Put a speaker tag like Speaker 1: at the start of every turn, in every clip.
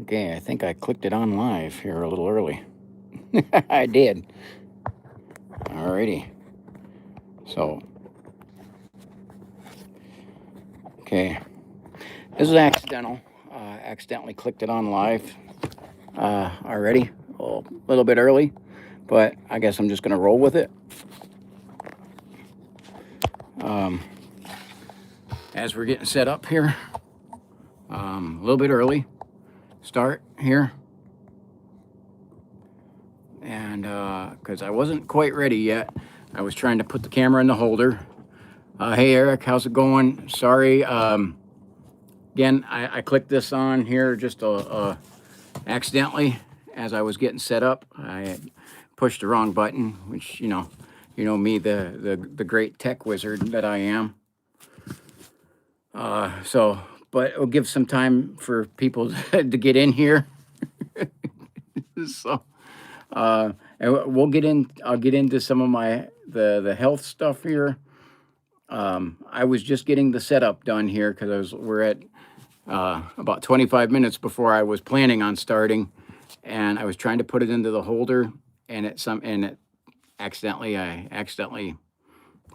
Speaker 1: Okay, I think I clicked it on live here a little early. I did. Alrighty. So, okay. This is accidental. Accidentally clicked it on live already. A little bit early, but I guess I'm just going to roll with it. As we're getting set up here, a little bit early start here. And because I wasn't quite ready yet, I was trying to put the camera in the holder. Hey Eric, how's it going? Sorry. Again, I clicked this on here just accidentally as I was getting set up. I pushed the wrong button, which you know me, the great tech wizard that I am. But it'll give some time for people to get in here. So, and we'll get in. I'll get into some of the health stuff here. I was just getting the setup done here because we're at about 25 minutes before I was planning on starting, and I was trying to put it into the holder, and I accidentally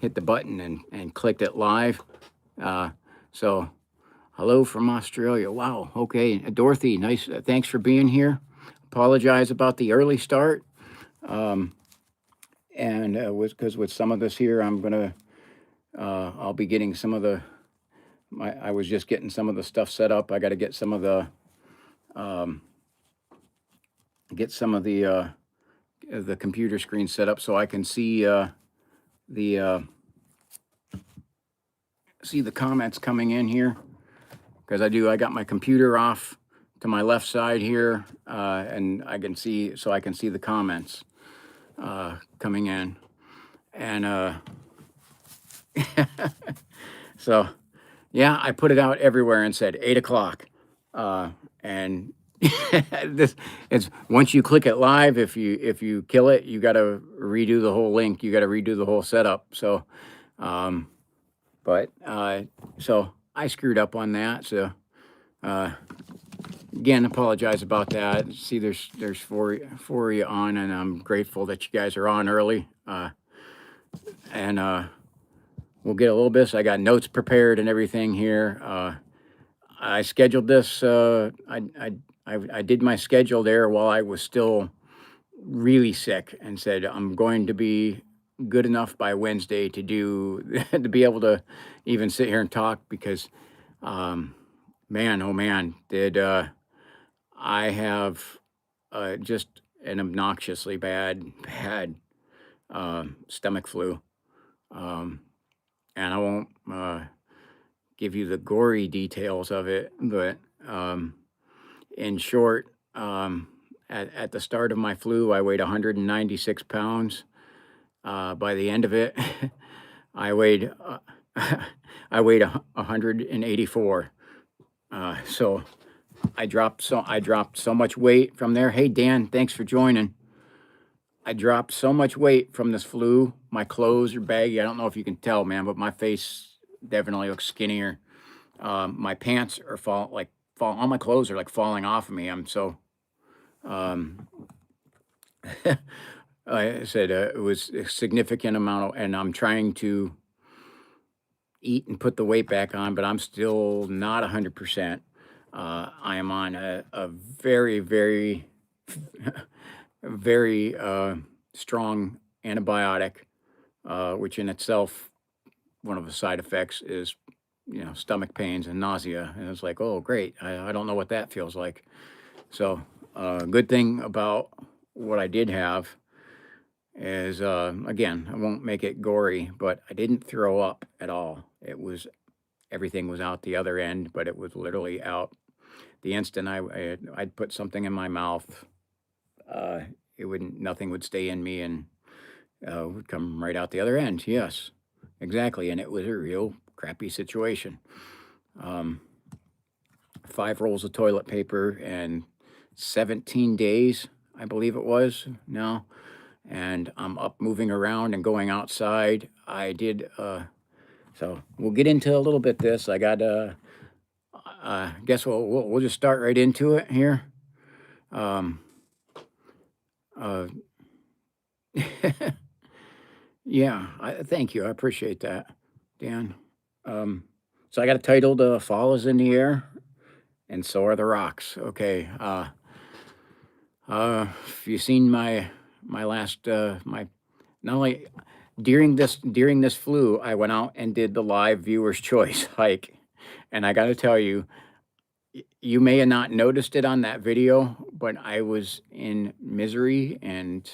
Speaker 1: hit the button and clicked it live. So hello from Australia. Wow. Okay, Dorothy, nice. Thanks for being here. Apologize about the early start. Because with some of this here, I'll be getting some of I was just getting some of the stuff set up. I got to get some of the computer screen set up so I can see the comments coming in here, because I got my computer off to my left side here, and I can see the comments coming in, and so yeah, I put it out everywhere and said 8 o'clock, and it's once you click it live, if you kill it, you got to redo the whole link, you got to redo the whole setup. So so I screwed up on that. So again, apologize about that. See, there's four of you on, and I'm grateful that you guys are on early. And we'll get a little bit. So I got notes prepared and everything here. I scheduled this. I did my schedule there while I was still really sick, and said I'm going to be good enough by Wednesday to to be able to even sit here and talk, because man, oh man, did I have just an obnoxiously bad stomach flu. And I won't give you the gory details of it, but in short, at the start of my flu, I weighed 196 pounds. By the end of it, I weighed 184. So I dropped so much weight from there. Hey Dan, thanks for joining. I dropped so much weight from this flu. My clothes are baggy. I don't know if you can tell, man, but my face definitely looks skinnier. My pants are all my clothes are like falling off of me. I'm so, I said it was a significant amount, and I'm trying to eat and put the weight back on, but I'm still not 100%. I am on a very, very, very strong antibiotic, which in itself, one of the side effects is, stomach pains and nausea. And it's like, oh, great. I don't know what that feels like. So, good thing about what I did have is, again, I won't make it gory, but I didn't throw up at all. Everything was out the other end, but it was literally out the instant I'd put something in my mouth. Nothing would stay in me, and would come right out the other end. Yes, exactly. And it was a real crappy situation. 5 rolls of toilet paper and 17 days, I believe it was now. And I'm up moving around and going outside. I did, so we'll get into a little bit this. I got, guess we'll just start right into it here. Um, uh, yeah, thank you. I appreciate that, Dan. Um, so I got it titled "Fall is in the Air, and So Are the Rocks." Okay. If you've seen my last my not only during this flu, I went out and did the live viewers choice hike, and I got to tell you, you may have not noticed it on that video, but I was in misery and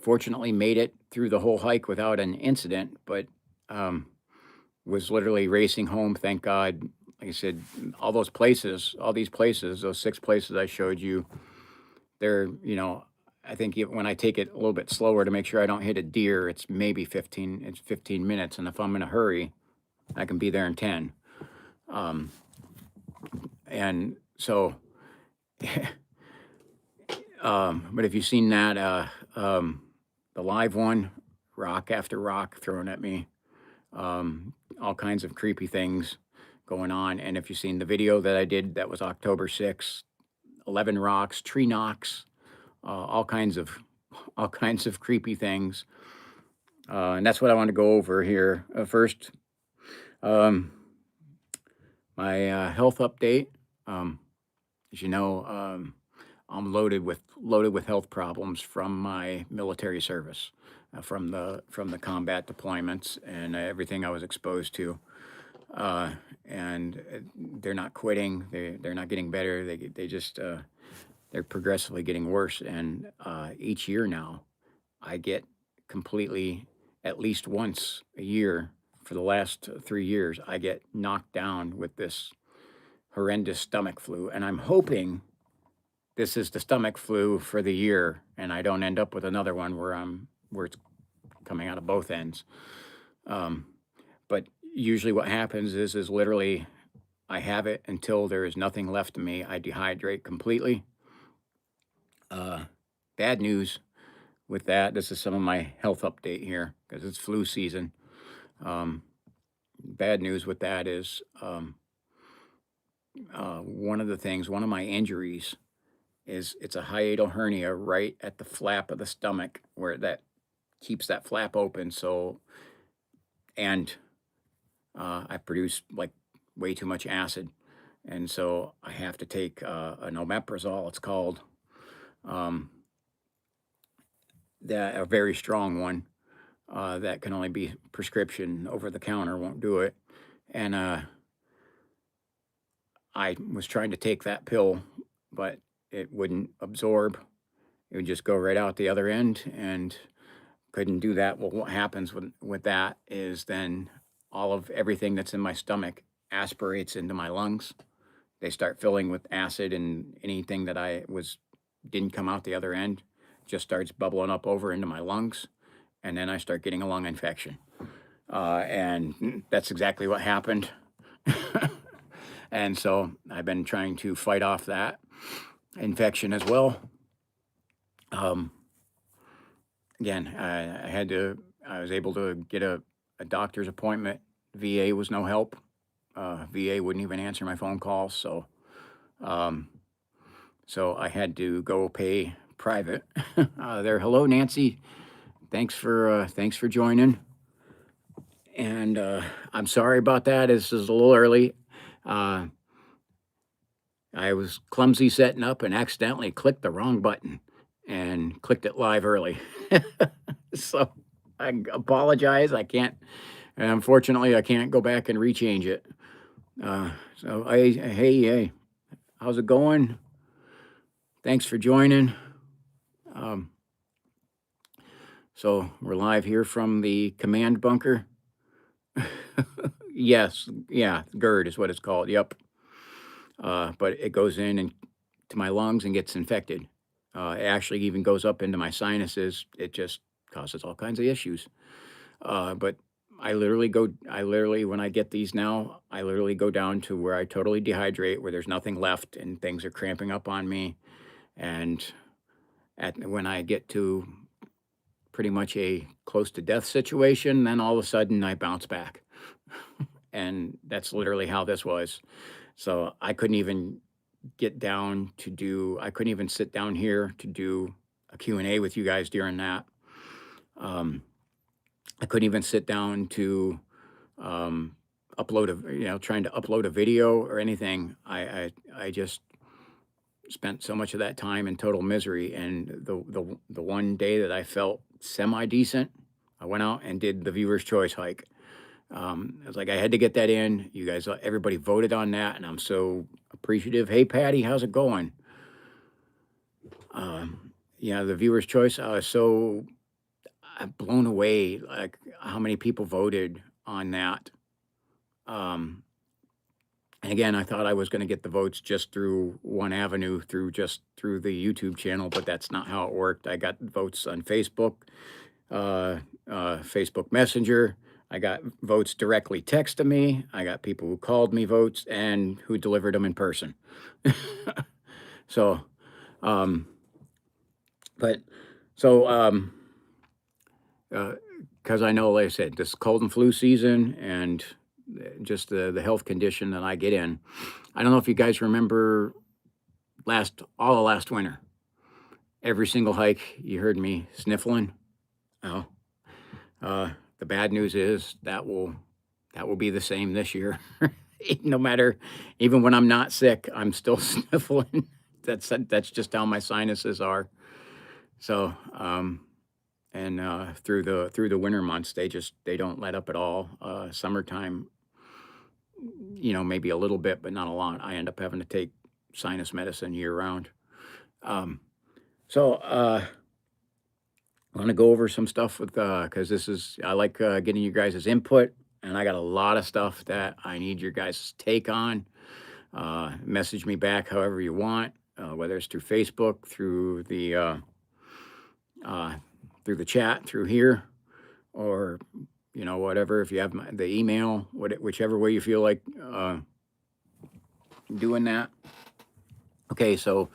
Speaker 1: fortunately made it through the whole hike without an incident, but um, was literally racing home. Thank God. Like I said, all these places, those 6 places I showed you, they're, I think when I take it a little bit slower to make sure I don't hit a deer, it's 15 minutes. And if I'm in a hurry, I can be there in 10. Um, and so, but if you've seen that, the live one, rock after rock thrown at me, all kinds of creepy things going on. And if you've seen the video that I did, that was October 6th, 11 rocks, tree knocks, all kinds of creepy things. And that's what I want to go over here. First, um, my health update. As you know, I'm loaded with health problems from my military service, from the combat deployments and everything I was exposed to. And they're not quitting. They're not getting better. They just they're progressively getting worse. And each year now, I get completely, at least once a year for the last 3 years, I get knocked down with this horrendous stomach flu. And I'm hoping this is the stomach flu for the year, and I don't end up with another one where it's coming out of both ends. But usually, what happens is literally I have it until there is nothing left of me. I dehydrate completely. Bad news with that. This is some of my health update here because it's flu season. Bad news with that is one of my injuries is it's a hiatal hernia right at the flap of the stomach where that keeps that flap open. So, and I produce like way too much acid. And so I have to take an omeprazole, it's called, that a very strong one that can only be prescription, over the counter won't do it. And I was trying to take that pill, but it wouldn't absorb. It would just go right out the other end and couldn't do that. Well, what happens with that is then all of everything that's in my stomach aspirates into my lungs. They start filling with acid, and anything that didn't come out the other end just starts bubbling up over into my lungs, and then I start getting a lung infection. And that's exactly what happened. And so I've been trying to fight off that infection as well. Again, I was able to get a doctor's appointment. VA was no help. VA wouldn't even answer my phone calls. So I had to go pay private. There, hello, Nancy. Thanks for joining. And I'm sorry about that. This is a little early. I was clumsy setting up and accidentally clicked the wrong button and clicked it live early. So I apologize. And unfortunately, I can't go back and rechange it. Hey, how's it going? Thanks for joining. So we're live here from the command bunker. Yes, yeah, GERD is what it's called. Yep. But it goes in to my lungs and gets infected. It actually even goes up into my sinuses. It just causes all kinds of issues. But when I get these now, I literally go down to where I totally dehydrate, where there's nothing left and things are cramping up on me. And when I get to pretty much a close to death situation, then all of a sudden I bounce back. and that's literally how this was. So I couldn't even I couldn't even sit down here to do a Q&A with you guys during that. Um, I couldn't even sit down to um, trying to upload a video or anything. I just spent so much of that time in total misery. And the one day that I felt semi decent, I went out and did the viewer's choice hike. I was like, I had to get that in. You guys, everybody voted on that, and I'm so appreciative. Hey, Patty, how's it going? Yeah, the viewer's choice. I was so blown away, like how many people voted on that. Um, and again, I thought I was going to get the votes just through one avenue, through the YouTube channel, but that's not how it worked. I got votes on Facebook, Facebook Messenger. I got votes directly text to me. I got people who called me votes and who delivered them in person. So, um, but so because I know, like I said, this cold and flu season and just the health condition that I get in. I don't know if you guys remember all of last winter. Every single hike, you heard me sniffling. Oh, the bad news is that will be the same this year. No matter, even when I'm not sick, I'm still sniffling. That's just how my sinuses are. So, and through the winter months, they don't let up at all. Summertime, maybe a little bit, but not a lot. I end up having to take sinus medicine year round. So I want to go over some stuff with because I like getting you guys' input, and I got a lot of stuff that I need your guys' take on. Message me back however you want, whether it's through Facebook, through the chat, through here, or whatever. If you have the email, whichever way you feel like doing that. Okay, so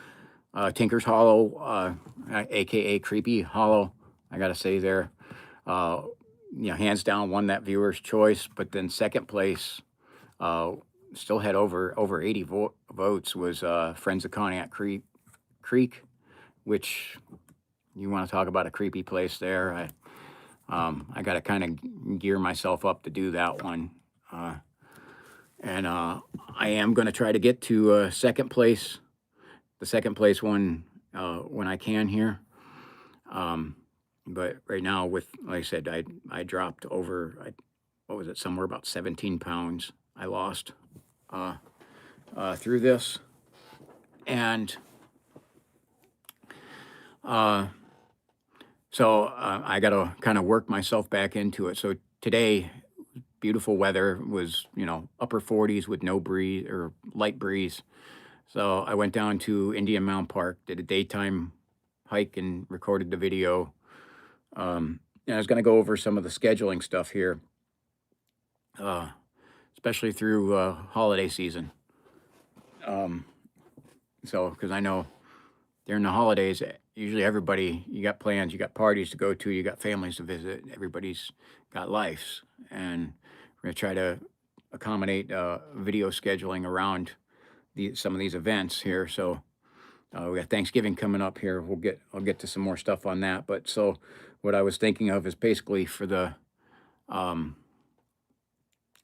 Speaker 1: Tinker's Hollow, aka Creepy Hollow, I gotta say there, hands down won that viewer's choice. But then second place, still had over 80 votes, was Friends of Cognac Creek, which you want to talk about a creepy place there. I got to kind of gear myself up to do that one. And I am going to try to get to second place, the second place one, when I can here. But right now, like I said, I dropped what was it, somewhere about 17 pounds I lost through this. And so I got to kind of work myself back into it. So today, beautiful weather, was, upper 40s with no breeze or light breeze. So I went down to Indian Mound Park, did a daytime hike and recorded the video. And I was going to go over some of the scheduling stuff here, especially through holiday season. So, because I know during the holidays, usually you got plans, you got parties to go to, you got families to visit, everybody's got lives. And we're going to try to accommodate video scheduling around some of these events here. So we got Thanksgiving coming up here. I'll get to some more stuff on that. But so what I was thinking of is basically for the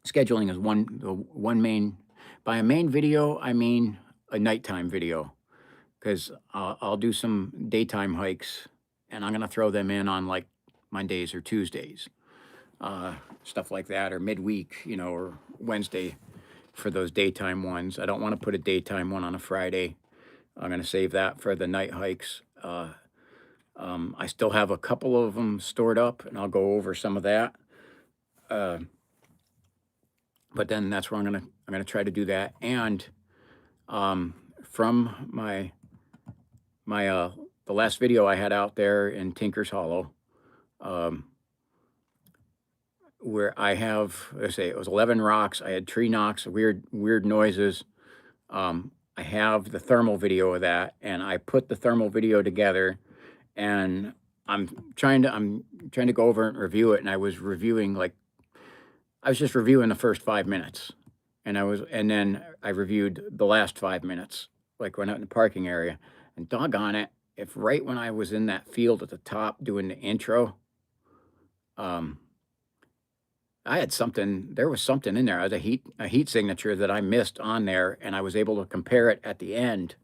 Speaker 1: scheduling is one main. By a main video, I mean a nighttime video, because I'll do some daytime hikes, and I'm gonna throw them in on like Mondays or Tuesdays, stuff like that, or midweek, or Wednesday for those daytime ones. I don't want to put a daytime one on a Friday. I'm gonna save that for the night hikes. I still have a couple of them stored up, and I'll go over some of that. But then that's where I'm gonna try to do that. And from the last video I had out there in Tinker's Hollow, where I have, let's say it was 11 rocks. I had tree knocks, weird noises. I have the thermal video of that, and I put the thermal video together, and I'm trying to go over and review it. And I was reviewing like I was just reviewing the first 5 minutes, and then I reviewed the last 5 minutes, like, when out in the parking area, and doggone it, if right when I was in that field at the top doing the intro, um, I had something there was something in there. I had a heat signature that I missed on there, and I was able to compare it at the end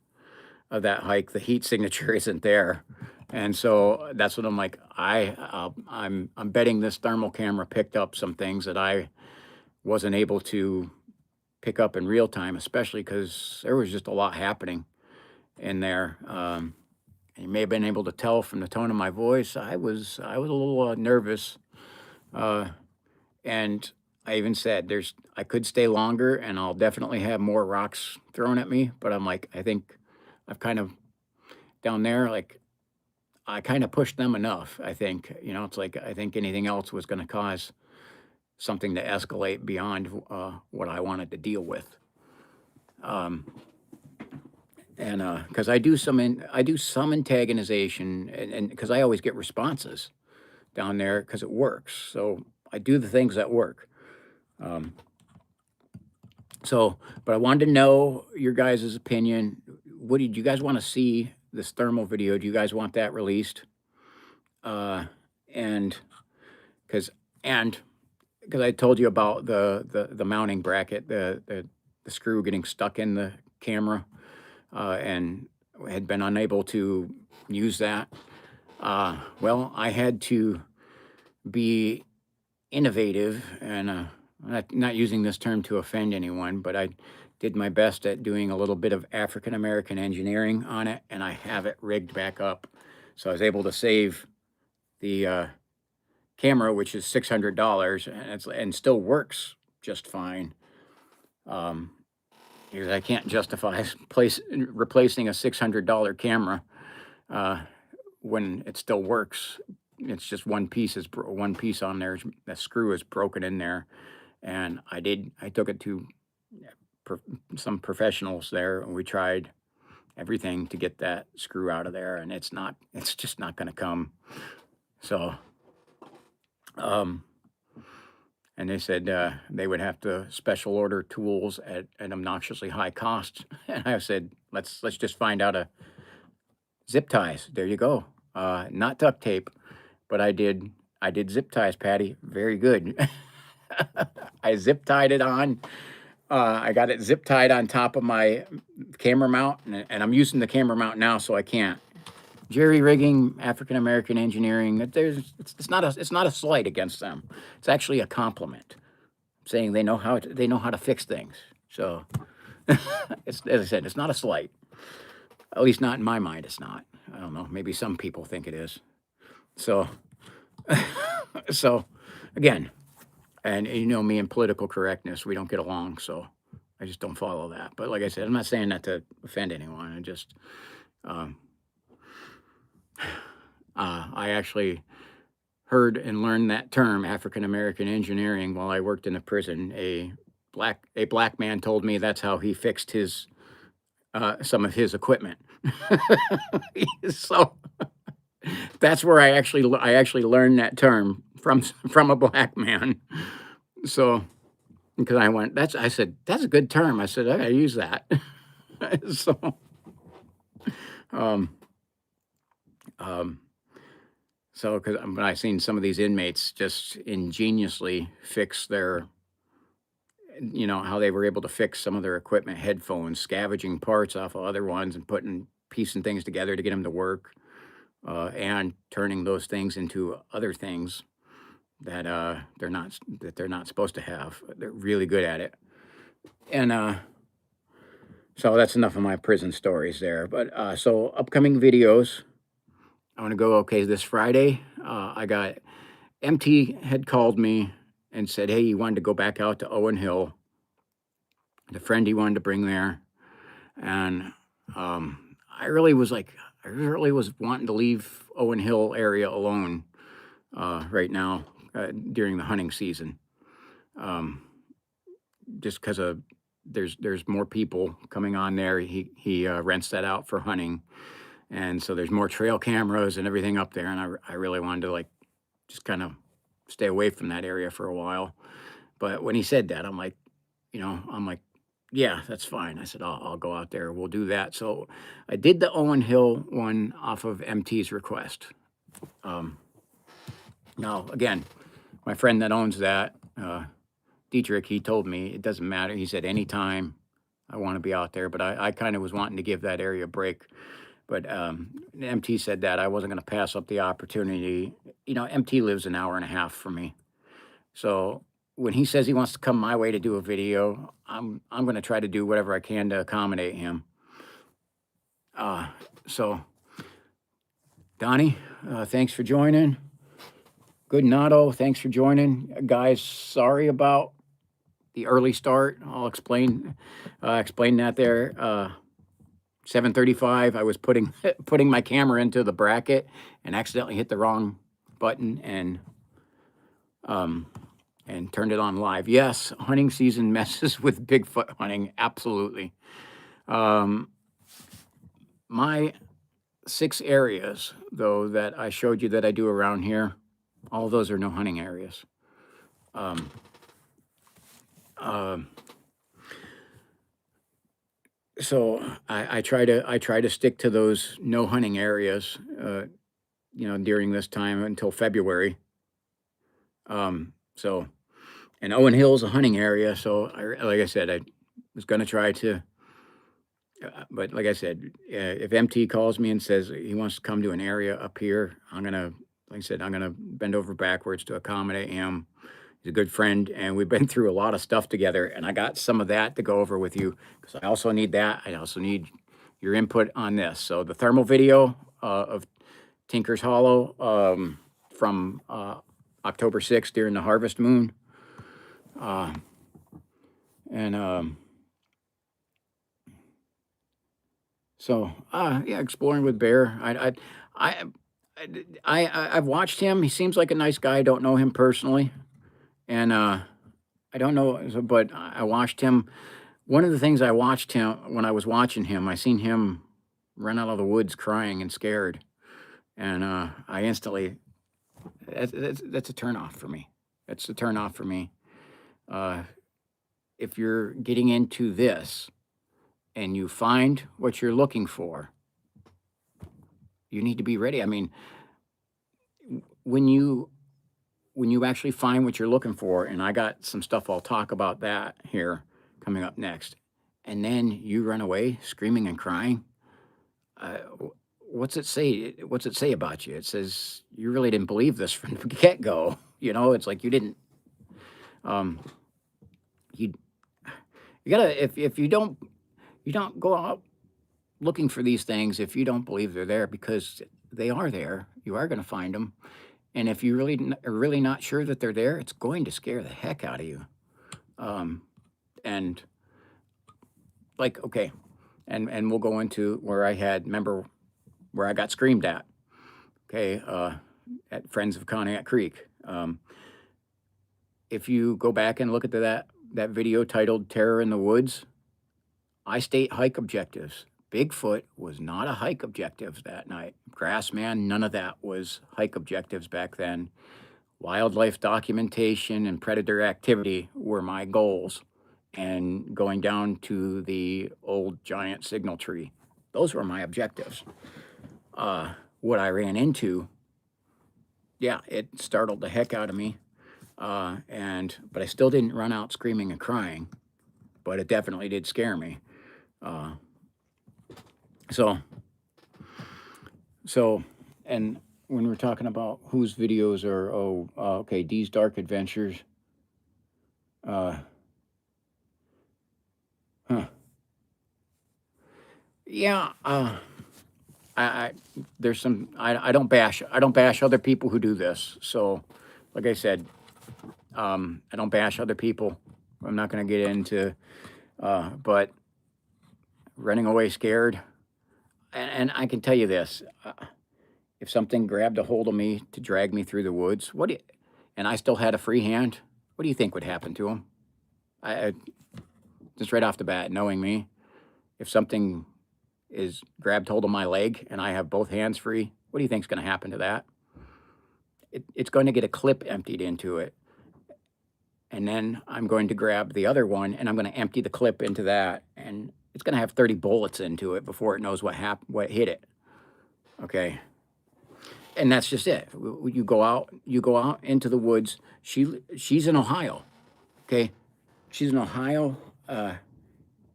Speaker 1: of that hike. The heat signature isn't there, and so that's what I'm like, I'm betting this thermal camera picked up some things that I wasn't able to pick up in real time, especially because there was just a lot happening in there. You may have been able to tell from the tone of my voice. I was a little nervous, uh, and I even said, I could stay longer, and I'll definitely have more rocks thrown at me. But I'm like, I think I've kind of down there, like I kind of pushed them enough. I think it's like I think anything else was going to cause something to escalate beyond what I wanted to deal with. Um, and because I do some antagonization, and because I always get responses down there because it works. So I do the things that work. Um, but I wanted to know your guys' opinion. What did you guys want to see this thermal video? Do you guys want that released? And because and because I told you about the mounting bracket, the screw getting stuck in the camera, and had been unable to use that. Well, I had to be innovative, and not using this term to offend anyone, but I did my best at doing a little bit of African American engineering on it, and I have it rigged back up. So I was able to save the camera, which is $600, and still works just fine. Because I can't justify replacing a $600 camera when it still works. It's just one piece one piece on there. The screw is broken in there, and I took it to some professionals there, and we tried everything to get that screw out of there, and it's just not going to come. So, and they said they would have to special order tools at an obnoxiously high cost. And I said, let's just find out a zip ties. There you go. Not duct tape, but I did zip ties, Patty. Very good. I zip tied it on. I got it zip tied on top of my camera mount, and I'm using the camera mount now, so I can't. Jerry rigging, African American engineering. It's not a slight against them. It's actually a compliment, saying they know how to fix things. So, as I said, it's not a slight. At least not in my mind. It's not. I don't know. Maybe some people think it is. So, so again, and you know me and political correctness, we don't get along. So I just don't follow that. But like I said, I'm not saying that to offend anyone. I just, I actually heard and learned that term, African American engineering, while I worked in a prison. A black man told me that's how he fixed his some of his equipment. So that's where I actually learned that term from a black man. So because I said that's a good term. I said I gotta use that. So um um so because when I seen some of these inmates just ingeniously fix their, how they were able to fix some of their equipment, headphones, scavenging parts off of other ones and piecing things together to get them to work, and turning those things into other things that they're not supposed to have. They're really good at it. And so that's enough of my prison stories there. But so upcoming videos, I want to go. Okay, this Friday, I got MT had called me and said, hey, he wanted to go back out to Owen Hill. The friend he wanted to bring there, and I really was wanting to leave Owen Hill area alone right now during the hunting season, just because of there's more people coming on there. He rents that out for hunting, and so there's more trail cameras and everything up there. And I really wanted to just kind of stay away from that area for a while. But when he said that, I'm like, I'm like, yeah, that's fine. I said, I'll go out there. We'll do that. So I did the Owen Hill one off of MT's request. Um, Now, again, my friend that owns that, Dietrich, he told me it doesn't matter. He said, anytime I want to be out there, but I kind of was wanting to give that area a break. But MT said that I wasn't going to pass up the opportunity. MT lives an hour and a half from me. So when he says he wants to come my way to do a video, I'm going to try to do whatever I can to accommodate him. So Donnie, thanks for joining. Good Nato, thanks for joining. Guys, sorry about the early start. I'll explain that there. 7:35, I was putting my camera into the bracket and accidentally hit the wrong button and turned it on live. Yes, hunting season messes with Bigfoot hunting, absolutely. My 6 areas, though, that I showed you that I do around here, all of those are no hunting areas. So I try to stick to those no hunting areas, during this time until February. So, and Owen Hill's a hunting area, so like I said, I was going to try to. But like I said, if MT calls me and says he wants to come to an area up here, I'm gonna bend over backwards to accommodate him. He's a good friend, and we've been through a lot of stuff together, and I got some of that to go over with you because I also need that. I also need your input on this. So the thermal video of Tinker's Hollow from October 6th during the harvest moon. So yeah, exploring with Bear. I've watched him. He seems like a nice guy. I don't know him personally, and I don't know, but I watched him. One of the things I watched him when I was watching him, I seen him run out of the woods crying and scared, and I instantly that's a turnoff for me. That's a turnoff for me. If you're getting into this and you find what you're looking for, you need to be ready. I mean, when you actually find what you're looking for, and I got some stuff I'll talk about that here coming up next, and then you run away screaming and crying, what's it say? What's it say about you? It says you really didn't believe this from the get-go. It's like you didn't. You gotta if you don't go out looking for these things if you don't believe they're there, because they are there. You are going to find them. And if you are really not sure that they're there, it's going to scare the heck out of you. And like, okay. And we'll go into where remember where I got screamed at. Okay. At Friends of Conneaut Creek. If you go back and look at that video titled Terror in the Woods, I state hike objectives. Bigfoot was not a hike objective that night. Grassman, none of that was hike objectives back then. Wildlife documentation and predator activity were my goals. And going down to the old giant signal tree, those were my objectives. What I ran into, yeah, it startled the heck out of me. But I still didn't run out screaming and crying, but it definitely did scare me. So, and when we're talking about whose videos are, okay, D's Dark Adventures. Yeah, there's some, I don't bash other people who do this. So, like I said, I don't bash other people. I'm not going to get into, but running away scared. And I can tell you this, if something grabbed a hold of me to drag me through the woods, and I still had a free hand, what do you think would happen to him? I just right off the bat, knowing me, if something is grabbed hold of my leg and I have both hands free, what do you think is going to happen to that? It's going to get a clip emptied into it. And then I'm going to grab the other one and I'm going to empty the clip into that. And it's going to have 30 bullets into it before it knows what hit it. Okay. And that's just it. You go out into the woods. She's in Ohio. Okay. She's in Ohio.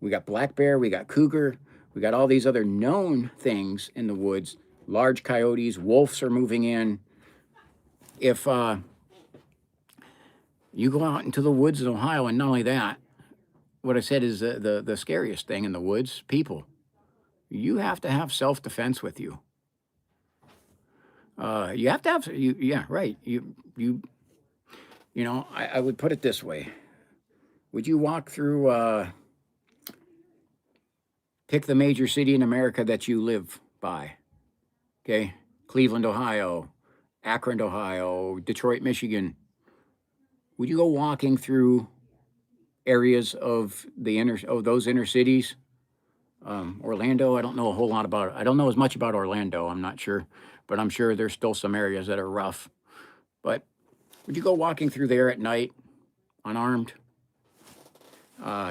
Speaker 1: We got black bear, we got cougar, we got all these other known things in the woods. Large coyotes, wolves are moving in. If you go out into the woods in Ohio, and not only that, what I said is the scariest thing in the woods, people. You have to have self-defense with you. You have to have, yeah, right. I would put it this way. Would you walk through, pick the major city in America that you live by? Okay. Cleveland, Ohio, Akron, Ohio, Detroit, Michigan. Would you go walking through areas of those inner cities? Orlando, I don't know a whole lot about it. I don't know as much about Orlando. I'm not sure, but I'm sure there's still some areas that are rough. But would you go walking through there at night, unarmed,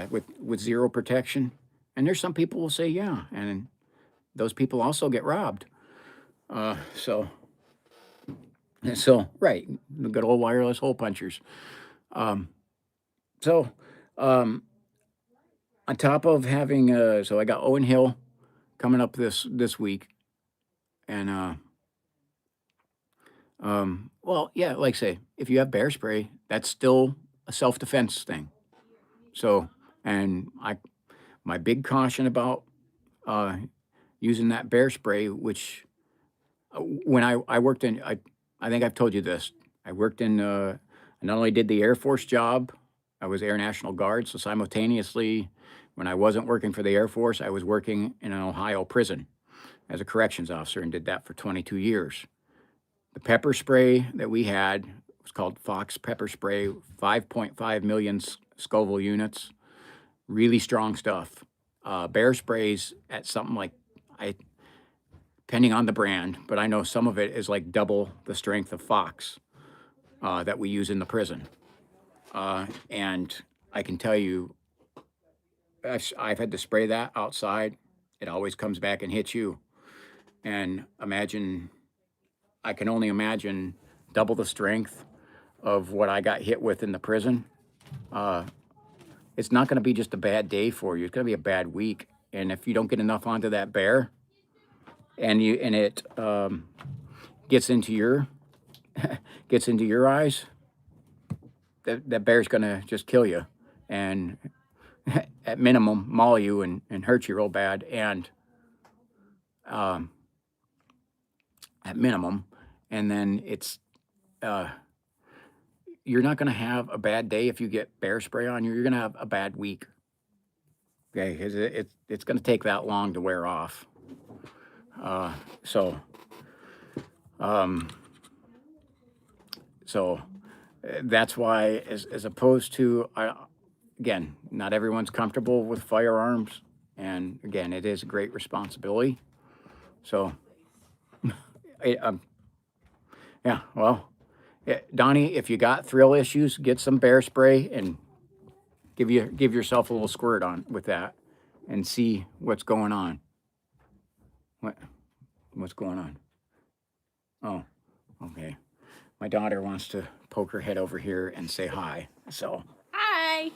Speaker 1: with zero protection? And there's some people will say, yeah, and those people also get robbed. So right, the good old wireless hole punchers. So on top of having, so I got Owen Hill coming up this week, and well, yeah, like I say, if you have bear spray, that's still a self-defense thing. So, and my big caution about using that bear spray, which when I worked in, I think I've told you this. I worked in, I not only did the Air Force job, I was Air National Guard. So simultaneously, when I wasn't working for the Air Force, I was working in an Ohio prison as a corrections officer and did that for 22 years. The pepper spray that we had was called Fox pepper spray, 5.5 million Scoville units, really strong stuff. Bear sprays at something like, depending on the brand, but I know some of it is like double the strength of Fox that we use in the prison. And I can tell you, I've had to spray that outside. It always comes back and hits you. And I can only imagine double the strength of what I got hit with in the prison. It's not going to be just a bad day for you. It's going to be a bad week. And if you don't get enough onto that bear, and it gets into your eyes, that bear's going to just kill you, and at minimum maul you and hurt you real bad, and at minimum, and then it's you're not going to have a bad day if you get bear spray on you. You're going to have a bad week. Okay, because it's going to take that long to wear off. So that's why, as opposed to, again, not everyone's comfortable with firearms, and again, it is a great responsibility. So, yeah, well, Donnie, if you got thrill issues, get some bear spray and give yourself a little squirt on with that, and see what's going on. What's going on? Oh, okay. My daughter wants to poke her head over here and say hi. So,
Speaker 2: Hi.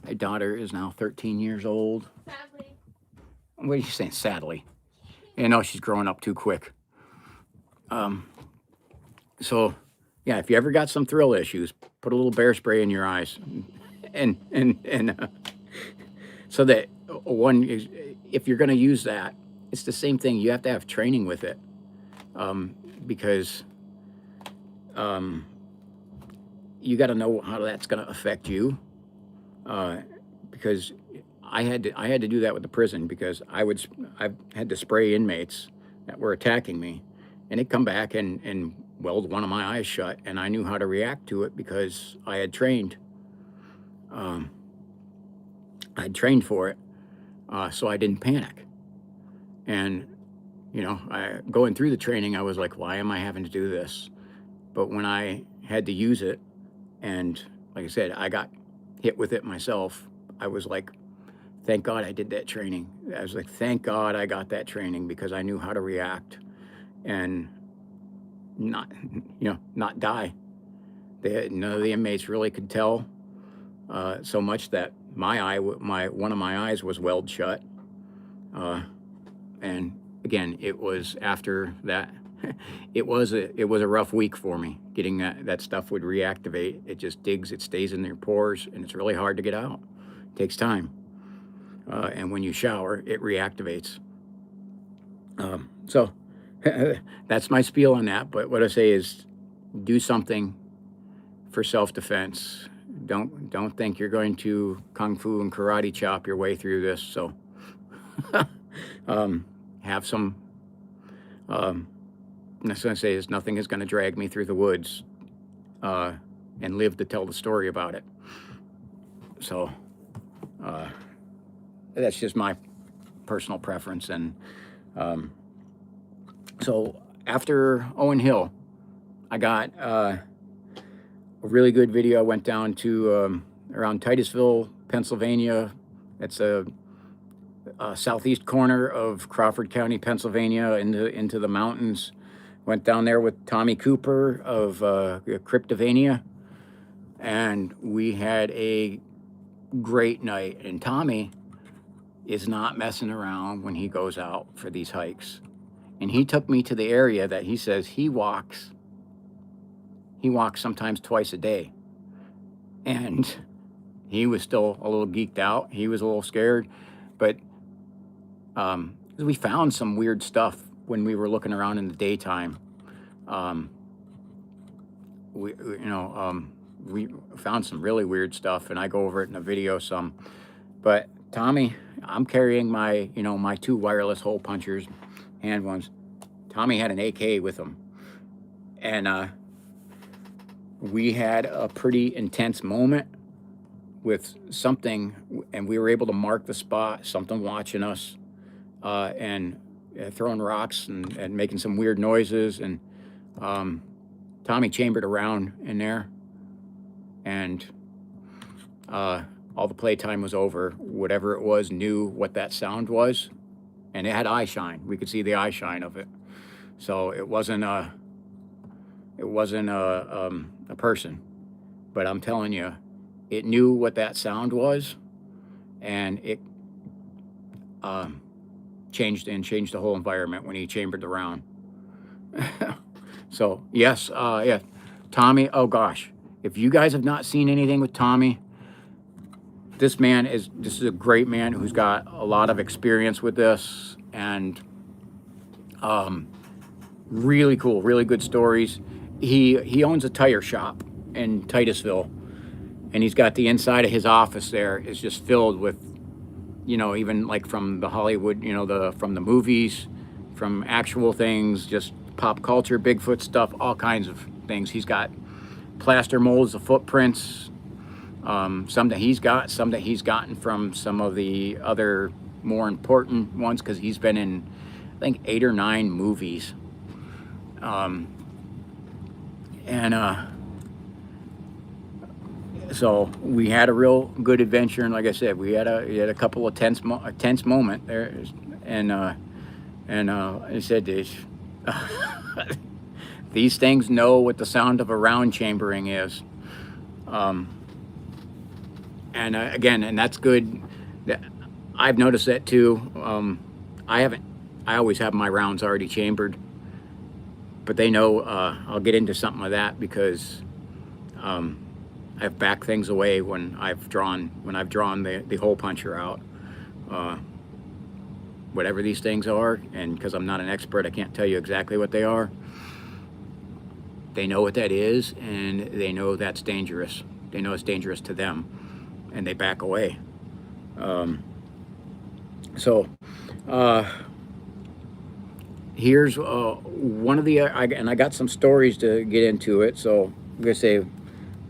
Speaker 1: my daughter is now 13 years old.
Speaker 2: Sadly.
Speaker 1: What are you saying? Sadly. You know, she's growing up too quick. So, yeah, if you ever got some thrill issues, put a little bear spray in your eyes, and so that if you're going to use that, it's the same thing. You have to have training with it, because you got to know how that's going to affect you. Because I had to do that with the prison, because I had to spray inmates that were attacking me, and it come back and weld one of my eyes shut, and I knew how to react to it because I had trained. I'd trained for it, so I didn't panic. And going through the training, I was like, why am I having to do this? But when I had to use it. And like I said, I got hit with it myself. I was like, thank God I did that training. I was like, thank God I got that training, because I knew how to react and not, not die. None of the inmates really could tell, so much that one of my eyes was weld shut. And again, it was after that. It was a rough week for me. Getting that stuff would reactivate. It just digs. It stays in your pores, and it's really hard to get out. It takes time. And when you shower, it reactivates. So that's my spiel on that. But what I say is, do something for self-defense. Don't think you're going to kung fu and karate chop your way through this. So have some. That's what I say is, nothing is going to drag me through the woods, and live to tell the story about it. So that's just my personal preference. And so after Owen Hill, I got a really good video. I went down to around Titusville, Pennsylvania. It's a southeast corner of Crawford County, Pennsylvania, into the mountains. Went down there with Tommy Cooper of Cryptovania, and we had a great night. And Tommy is not messing around when he goes out for these hikes. And he took me to the area that he says he walks sometimes twice a day. And he was still a little geeked out. He was a little scared. But we found some weird stuff when we were looking around in the daytime. We found some really weird stuff, and I go over it in a video some. But Tommy, I'm carrying my, my 2 wireless hole punchers, hand ones. Tommy had an AK with him, and we had a pretty intense moment with something, and we were able to mark the spot, something watching us, and throwing rocks and making some weird noises. And Tommy chambered around in there, and all the playtime was over. Whatever it was knew what that sound was, and it had eye shine. We could see the eye shine of it. So it wasn't a person, but I'm telling you, it knew what that sound was, and it changed the whole environment when he chambered the round. So yes, yeah, Tommy. Oh gosh, if you guys have not seen anything with Tommy, this is a great man who's got a lot of experience with this, and really cool, really good stories. He owns a tire shop in Titusville, and he's got the inside of his office there is just filled with, even like from the Hollywood, from the movies, from actual things, just pop culture, Bigfoot stuff, all kinds of things. He's got plaster molds of footprints, some that he's gotten from some of the other more important ones, because he's been in, I think, 8 or 9 movies. So we had a real good adventure, and like I said, we had a couple of tense moment there, and I said this. These things know what the sound of a round chambering is, and again, and that's good. I've noticed that too. I always have my rounds already chambered, but they know. I'll get into something like that, because I've backed things away when I've drawn the hole puncher out. Whatever these things are, and because I'm not an expert, I can't tell you exactly what they are. They know what that is, and they know that's dangerous. They know it's dangerous to them, and they back away. Here's one of the, and I got some stories to get into it. So I'm gonna say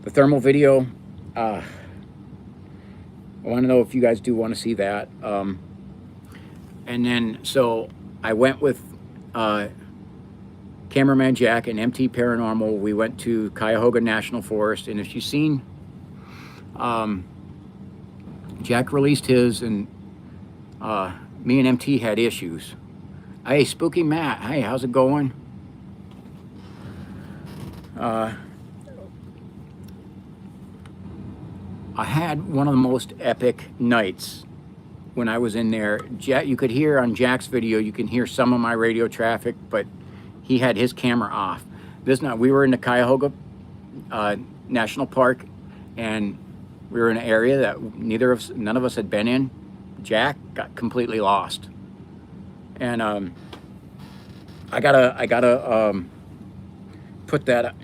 Speaker 1: the thermal video. I want to know if you guys do want to see that. And then, so I went with Cameraman Jack and MT Paranormal, we went to Cuyahoga National Forest, and if you've seen, Jack released his, and me and MT had issues. Hey, Spooky Matt, hey, how's it going? I had one of the most epic nights when I was in there. Jack, you could hear on Jack's video, you can hear some of my radio traffic, but he had his camera off. This night, we were in the Cuyahoga National Park, and we were in an area that none of us had been in. Jack got completely lost, and I gotta put that.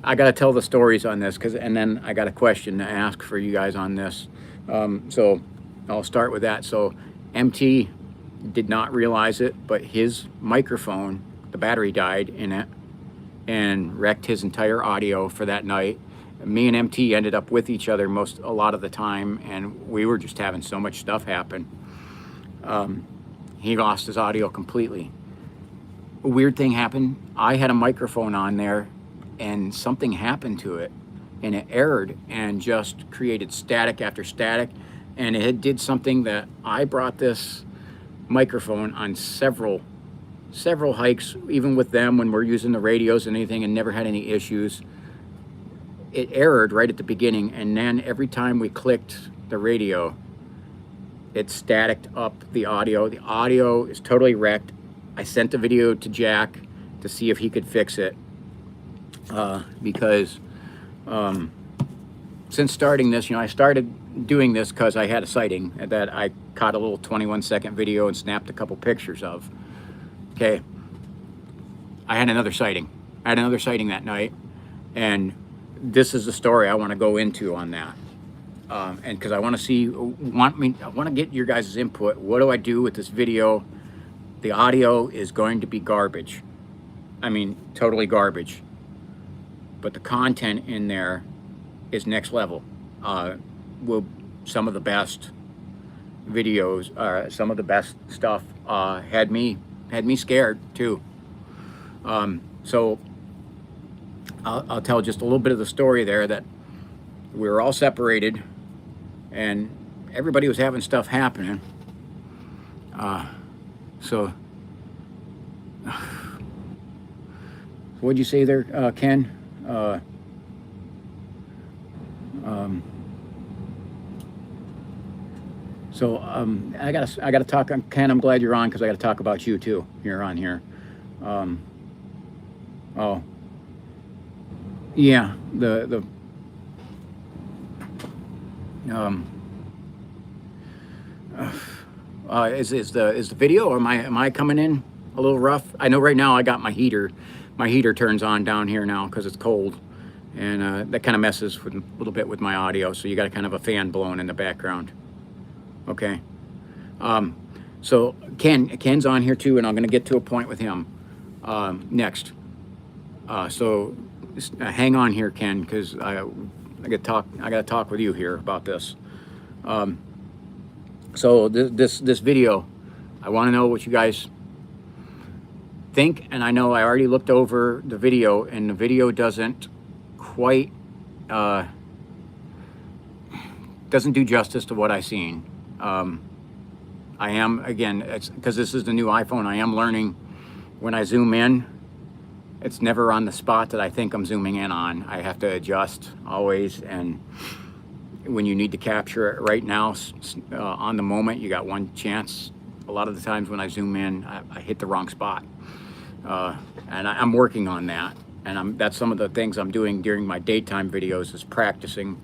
Speaker 1: I gotta tell the stories on this, and then I got a question to ask for you guys on this. So I'll start with that. So MT did not realize it, but his microphone, the battery died in it and wrecked his entire audio for that night. Me and MT ended up with each other a lot of the time, and we were just having so much stuff happen. He lost his audio completely. A weird thing happened. I had a microphone on there, and something happened to it, and it errored and just created static after static. And it did something that I brought this microphone on several hikes, even with them when we're using the radios and anything, and never had any issues. It errored right at the beginning, and then every time we clicked the radio, it staticked up the audio. The audio is totally wrecked. I sent the video to Jack to see if he could fix it, because since starting this, I started doing this because I had a sighting that I caught a little 21-second video and snapped a couple pictures of. Okay, I had another sighting. I had another sighting that night, and this is the story I want to go into on that. And because I want to get your guys' input. What do I do with this video? The audio is going to be garbage. I mean, totally garbage. But the content in there is next level. Some of the best videos, some of the best stuff had me scared too. So I'll tell just a little bit of the story there, that we were all separated and everybody was having stuff happening. So what'd you say there, Ken? I gotta talk. Ken, I'm glad you're on, because I gotta talk about you too. You're on here. Oh, yeah. Is the video, or am I coming in a little rough? I know right now I got my heater. My heater turns on down here now because it's cold, and that kind of messes with a little bit with my audio. So you got kind of a fan blowing in the background. Okay. So Ken's on here too, and I'm going to get to a point with him next. So hang on here, Ken, because I got to talk with you here about this. So this video, I want to know what you guys think. And I know I already looked over the video, and the video doesn't quite doesn't do justice to what I seen. I am, again, it's because this is the new iPhone, I am learning when I zoom in, it's never on the spot that I think I'm zooming in on. I have to adjust always, and when you need to capture it right now, on the moment, you got one chance. A lot of the times when I zoom in, I hit the wrong spot. And I'm working on that. And that's some of the things I'm doing during my daytime videos, is practicing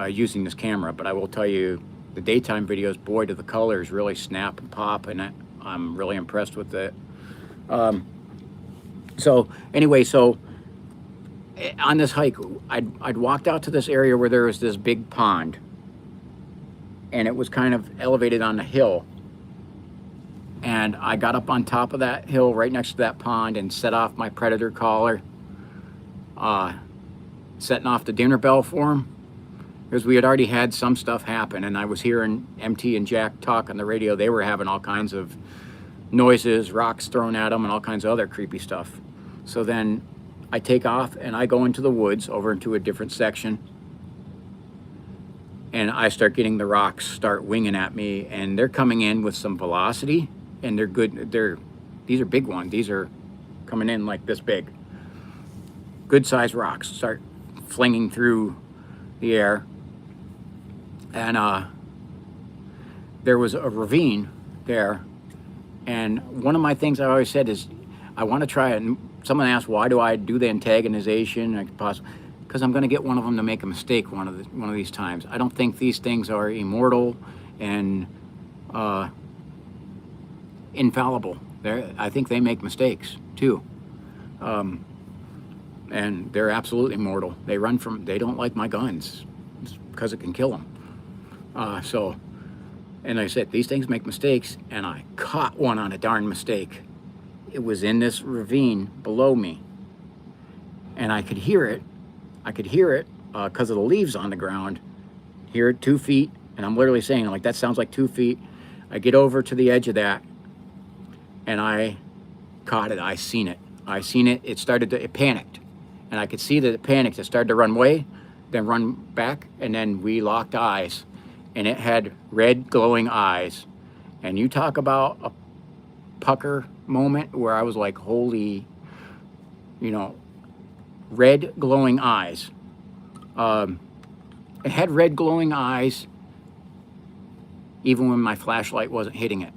Speaker 1: using this camera. But I will tell you, the daytime videos, boy, do the colors really snap and pop, and I'm really impressed with it. So anyway, on this hike, I'd walked out to this area where there was this big pond, and it was kind of elevated on a hill. And I got up on top of that hill right next to that pond and set off my Predator collar, setting off the dinner bell for him, because we had already had some stuff happen, and I was hearing MT and Jack talk on the radio. They were having all kinds of noises, rocks thrown at them, and all kinds of other creepy stuff. So then I take off and I go into the woods over into a different section, and I start getting the rocks start winging at me, and they're coming in with some velocity, and they're good. These are big ones. These are coming in like this big. Good sized rocks start flinging through the air. And there was a ravine there. And one of my things I always said is I want to try it. And someone asked, why do I do the antagonization? Because I'm going to get one of them to make a mistake one of these times. I don't think these things are immortal and infallible. I think they make mistakes too. And they're absolutely mortal. They don't like my guns because it can kill them. And I said, these things make mistakes, and I caught one on a darn mistake. It was in this ravine below me, and I could hear it. Because of the leaves on the ground. Hear it 2 feet, and I'm literally saying, like, that sounds like 2 feet. I get over to the edge of that, and I caught it. I seen it. It panicked, and I could see that it panicked. It started to run away, then run back, and then we locked eyes. And it had red glowing eyes. And you talk about a pucker moment where I was like, holy, red glowing eyes. It had red glowing eyes even when my flashlight wasn't hitting it.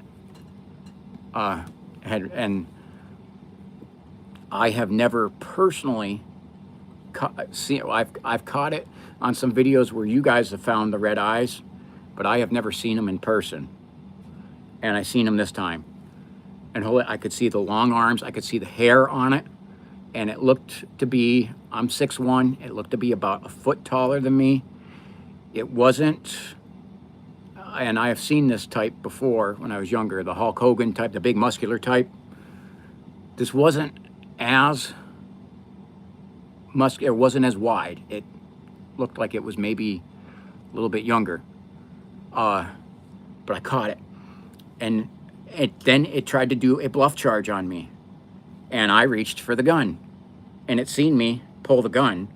Speaker 1: And I have never personally I've caught it on some videos where you guys have found the red eyes, but I have never seen them in person. And I seen them this time. And I could see the long arms. I could see the hair on it. And it looked to be, I'm 6'1". It looked to be about a foot taller than me. It wasn't, and I have seen this type before when I was younger, the Hulk Hogan type, the big muscular type. This wasn't as muscular, it wasn't as wide. It looked like it was maybe a little bit younger. But I caught it. And then it tried to do a bluff charge on me. And I reached for the gun. And it seen me pull the gun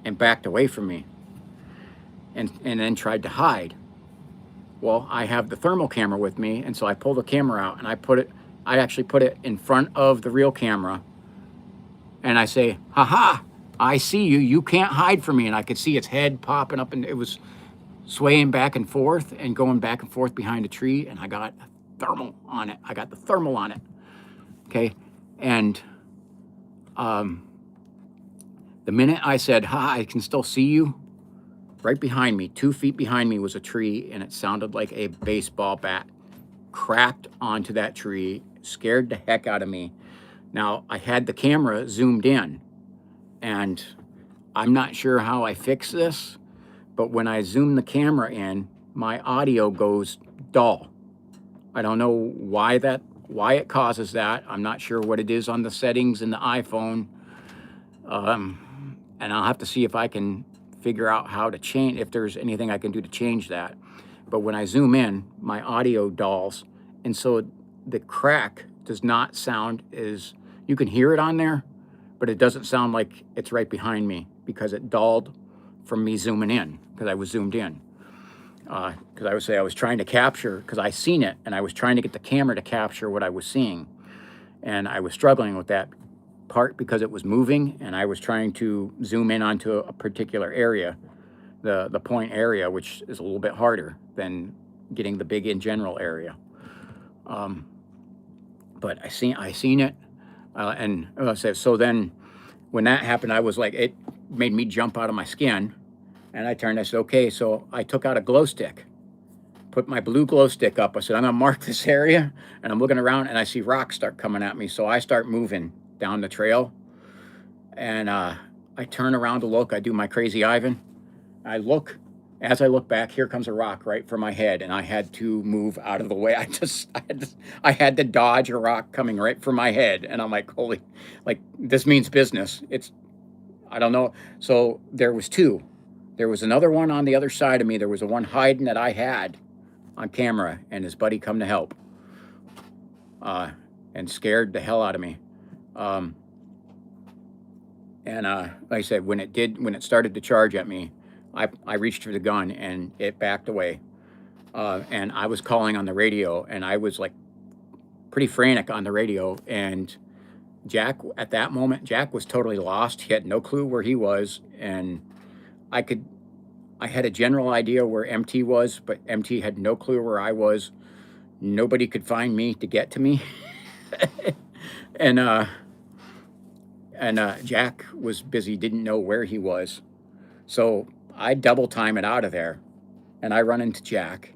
Speaker 1: and backed away from me. And then tried to hide. Well, I have the thermal camera with me, and so I pulled the camera out and I actually put it in front of the real camera. And I say, "Ha, I see you. You can't hide from me." And I could see its head popping up, and it was swaying back and forth and going back and forth behind a tree. And I got thermal on it. I got the thermal on it. Okay. And the minute I said, "Ha, I can still see you," right behind me, 2 feet behind me, was a tree, and it sounded like a baseball bat cracked onto that tree, scared the heck out of me. Now, I had the camera zoomed in, and I'm not sure how I fix this, but when I zoom the camera in, my audio goes dull. I don't know why it causes that. I'm not sure what it is on the settings in the iPhone. And I'll have to see if I can figure out how to change, if there's anything I can do to change that. But when I zoom in, my audio dulls. And so the crack does not sound as, you can hear it on there, but it doesn't sound like it's right behind me because it dulled from me zooming in, because I was zoomed in. Because I would say I was trying to capture, because I seen it, and I was trying to get the camera to capture what I was seeing. And I was struggling with that part because it was moving, and I was trying to zoom in onto a particular area, the point area, which is a little bit harder than getting the big in general area. But I seen it, and so then when that happened, I was like, it made me jump out of my skin, and I turned. I said, okay, so I took out a glow stick, put my blue glow stick up. I said, I'm gonna mark this area, and I'm looking around, and I see rocks start coming at me. So I start moving down the trail, and I turn around to look. I do my crazy Ivan. I look. As I look back, here comes a rock right for my head, and I had to move out of the way. I had to dodge a rock coming right for my head, and I'm like, holy, like, this means business. I don't know. So there was two. There was another one on the other side of me. There was a one hiding that I had on camera, and his buddy come to help, and scared the hell out of me. And like I said, when it started to charge at me, I reached for the gun and it backed away. And I was calling on the radio, and I was like pretty frantic on the radio. And Jack, at that moment, Jack was totally lost. He had no clue where he was, and I could, I had a general idea where MT was, but MT had no clue where I was. Nobody could find me to get to me. and Jack was busy, didn't know where he was. So I double time it out of there, and I run into Jack,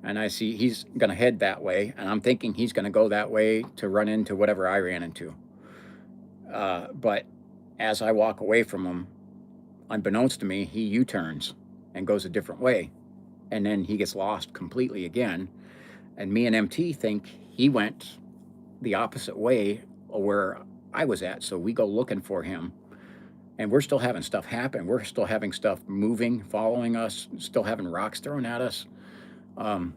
Speaker 1: and I see he's going to head that way, and I'm thinking he's going to go that way to run into whatever I ran into. But as I walk away from him, unbeknownst to me, he U-turns and goes a different way, and then he gets lost completely again. And me and MT think he went the opposite way of where I was at, so we go looking for him. And we're still having stuff happen. We're still having stuff moving, following us, still having rocks thrown at us. And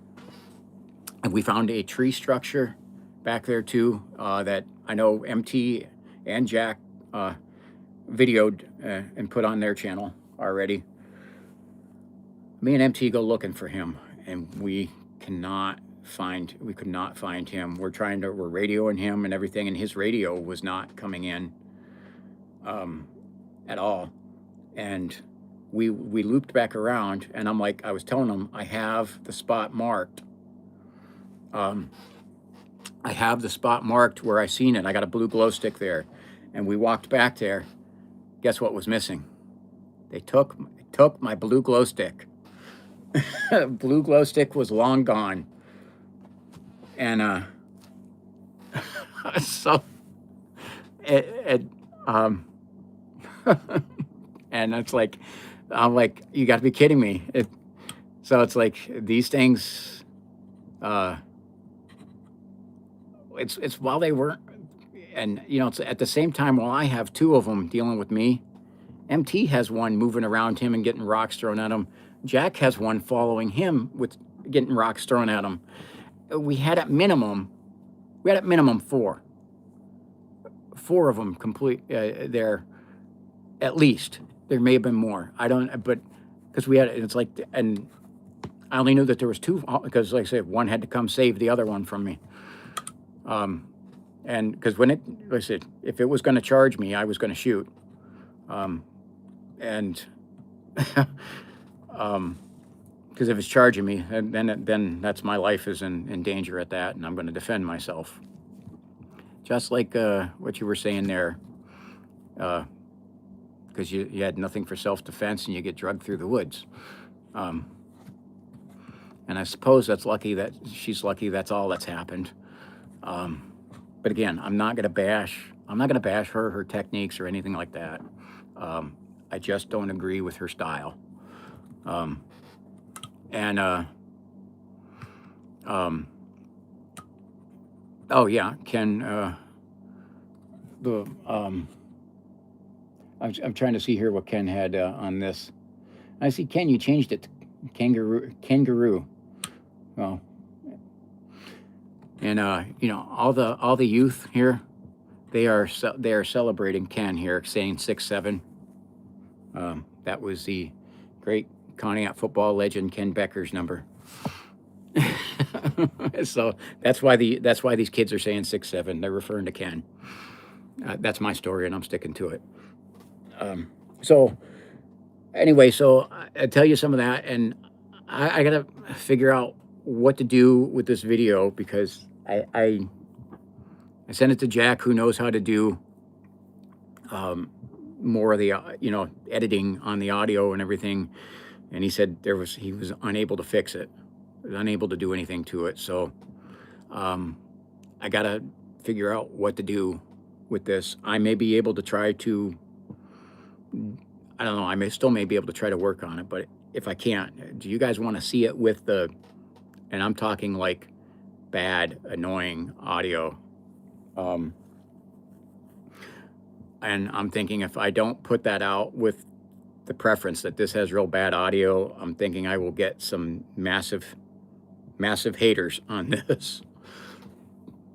Speaker 1: we found a tree structure back there too that I know MT and Jack videoed and put on their channel already. Me and MT go looking for him, and we could not find him. We're radioing him and everything, and his radio was not coming in at all. And we looped back around, and I'm like, I was telling him, I have the spot marked. I have the spot marked where I seen it. I got a blue glow stick there. And we walked back there. Guess what was missing? They took my blue glow stick. Blue glow stick was long gone. And so and it's like, I'm like, you got to be kidding me. So it's like these things, it's while they weren't, and it's at the same time, while I have two of them dealing with me, MT has one moving around him and getting rocks thrown at him. Jack has one following him with getting rocks thrown at him. We had at minimum four of them complete there, at least. There may have been more. I don't, but because it's like, and I only knew that there was two because, like I said, one had to come save the other one from me. And because like I said, if it was going to charge me, I was going to shoot. And because if it's charging me, then that's my life is in danger at that, and I'm going to defend myself. Just like what you were saying there, because you had nothing for self-defense and you get drugged through the woods. And I suppose that's lucky that she's lucky that's all that's happened. But again, I'm not going to bash her techniques or anything like that. I just don't agree with her style. Oh yeah, Ken, I'm trying to see here what Ken had on this. I see, Ken, you changed it to kangaroo. Well, and all the youth here, they are celebrating Ken here, saying 6'7". That was the great Pontiac football legend Ken Becker's number. So that's why these kids are saying 6'7". They're referring to Ken. That's my story, and I'm sticking to it. So anyway, so I tell you some of that, and I gotta figure out what to do with this video, because I sent it to Jack, who knows how to do more of the editing on the audio and everything, and he said he was unable to fix it, unable to do anything to it. So I gotta figure out what to do with this. I may be able to try to, I don't know, I may be able to try to work on it, but if I can't, do you guys want to see it with and I'm talking like bad, annoying audio? And I'm thinking, if I don't put that out with the preference that this has real bad audio, I'm thinking I will get some massive haters on this.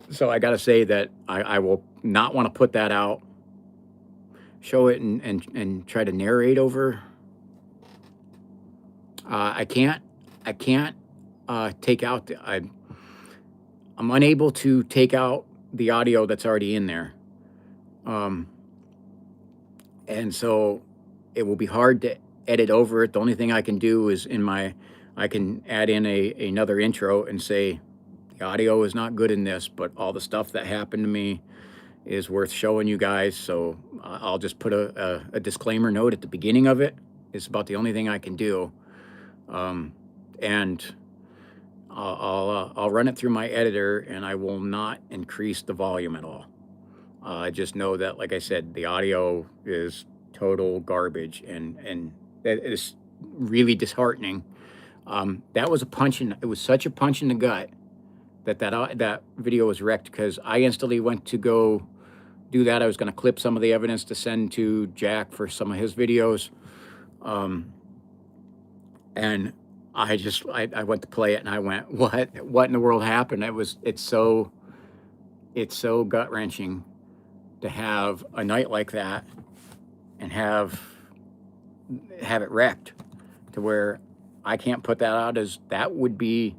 Speaker 1: So I got to say that I will not want to put that out. show it and try to narrate over. I can't take out I'm unable to take out the audio that's already in there. Um, and so it will be hard to edit over it. The only thing I can do is I can add in another intro and say the audio is not good in this, but all the stuff that happened to me is worth showing you guys. So I'll just put a disclaimer note at the beginning of it. It's about the only thing I can do. And I'll run it through my editor, and I will not increase the volume at all. I just know that, like I said, the audio is total garbage, and that is really disheartening. That was it was such a punch in the gut that video was wrecked, because I instantly went to go do that. I was going to clip some of the evidence to send to Jack for some of his videos. And I went to play it, and I went, what in the world happened? It's so gut wrenching to have a night like that and have it wrecked to where I can't put that out. As that would be,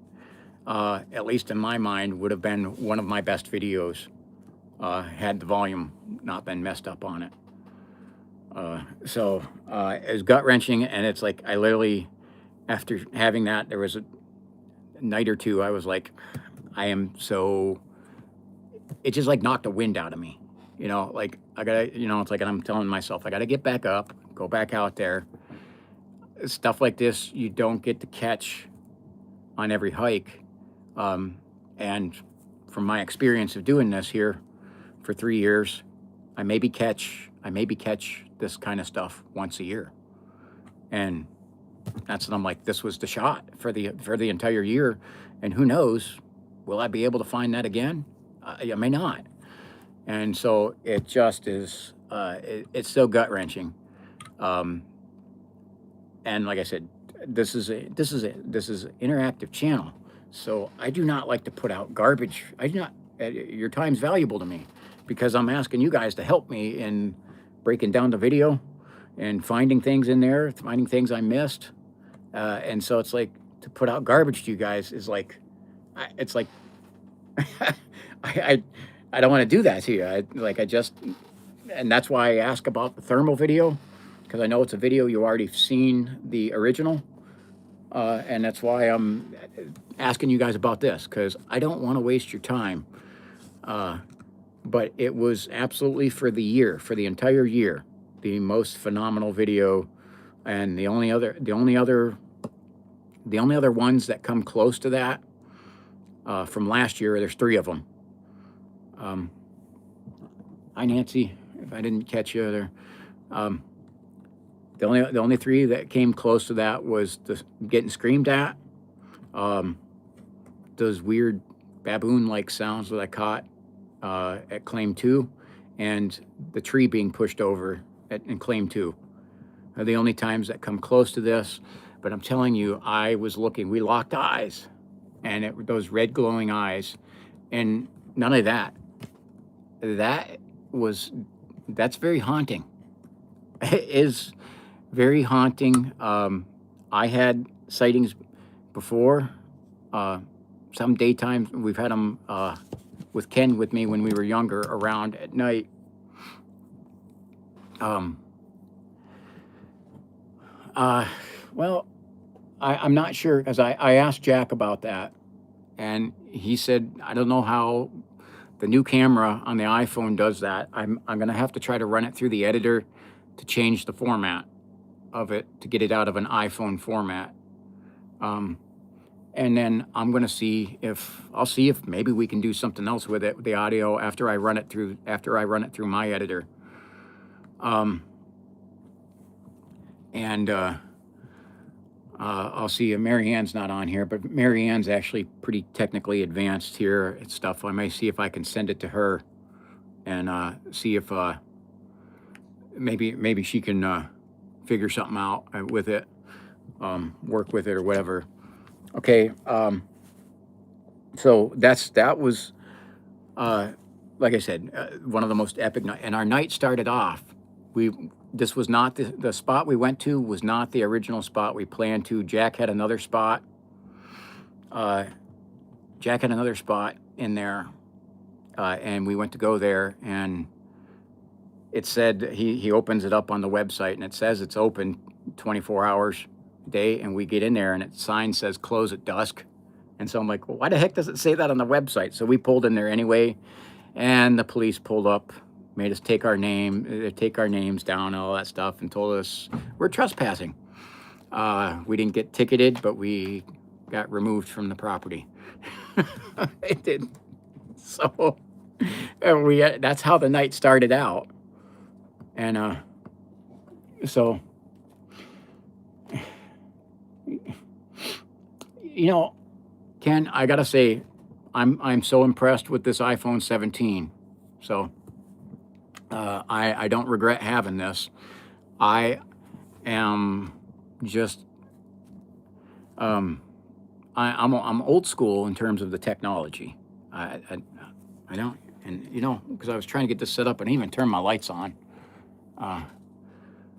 Speaker 1: at least in my mind, would have been one of my best videos, had the volume not been messed up on it. So it's gut wrenching, and it's like I literally, after having that, there was a night or two I was like, it just like knocked the wind out of me. Like I gotta, it's like I'm telling myself, I gotta get back up, go back out there. Stuff like this, you don't get to catch on every hike. And from my experience of doing this here for 3 years, I maybe catch this kind of stuff once a year. And that's what I'm like, this was the shot for the entire year. And who knows, will I be able to find that again? I may not. And so it just is, it's so gut wrenching. And like I said, this is an interactive channel. So I do not like to put out garbage. I do not, your time's valuable to me, because I'm asking you guys to help me in breaking down the video and finding things in there, finding things I missed. And so it's like, to put out garbage to you guys is like, it's like, I don't want to do that to you. And that's why I ask about the thermal video, because I know it's a video you already seen the original. And that's why I'm asking you guys about this, because I don't want to waste your time. But it was absolutely, for the entire year, the most phenomenal video. And the only other ones that come close to that, from last year, there's 3 of them. Hi, Nancy, if I didn't catch you there. The only 3 that came close to that was the getting screamed at, those weird baboon-like sounds that I caught at Claim 2, and the tree being pushed over in Claim 2 are the only times that come close to this. But I'm telling you, I was looking, we locked eyes, and those red glowing eyes, and none of that. That's very haunting. It is very haunting. I had sightings before. Some daytime, we've had them with Ken with me when we were younger, around at night. Well, I'm not sure, because I asked Jack about that, and he said, I don't know how the new camera on the iPhone does that. I'm gonna have to try to run it through the editor to change the format of it, to get it out of an iPhone format. And then I'm gonna see if maybe we can do something else with it, with the audio, after I run it through my editor. I'll see. Mary Ann's not on here, but Mary Ann's actually pretty technically advanced here at stuff. I may see if I can send it to her and see if maybe she can figure something out with it, work with it or whatever. Okay, so that was, like I said, one of the most epic nights. And our night started off we this was not the spot we went to was not the original spot we planned to. Jack had another spot. Jack had another spot in there, and we went to go there, and it said he opens it up on the website, and it says it's open 24 hours a day, and we get in there, and its sign says close at dusk. And so I'm like, well, why the heck does it say that on the website? So we pulled in there anyway, and the police pulled up, made us take our names down, all that stuff, and told us we're trespassing. We didn't get ticketed, but we got removed from the property. It did. So that's how the night started out. And so, you know, Ken, I gotta say, I'm so impressed with this iPhone 17. So I don't regret having this. I am just I'm old school in terms of the technology. I don't, and you know, because I was trying to get this set up and even turn my lights on.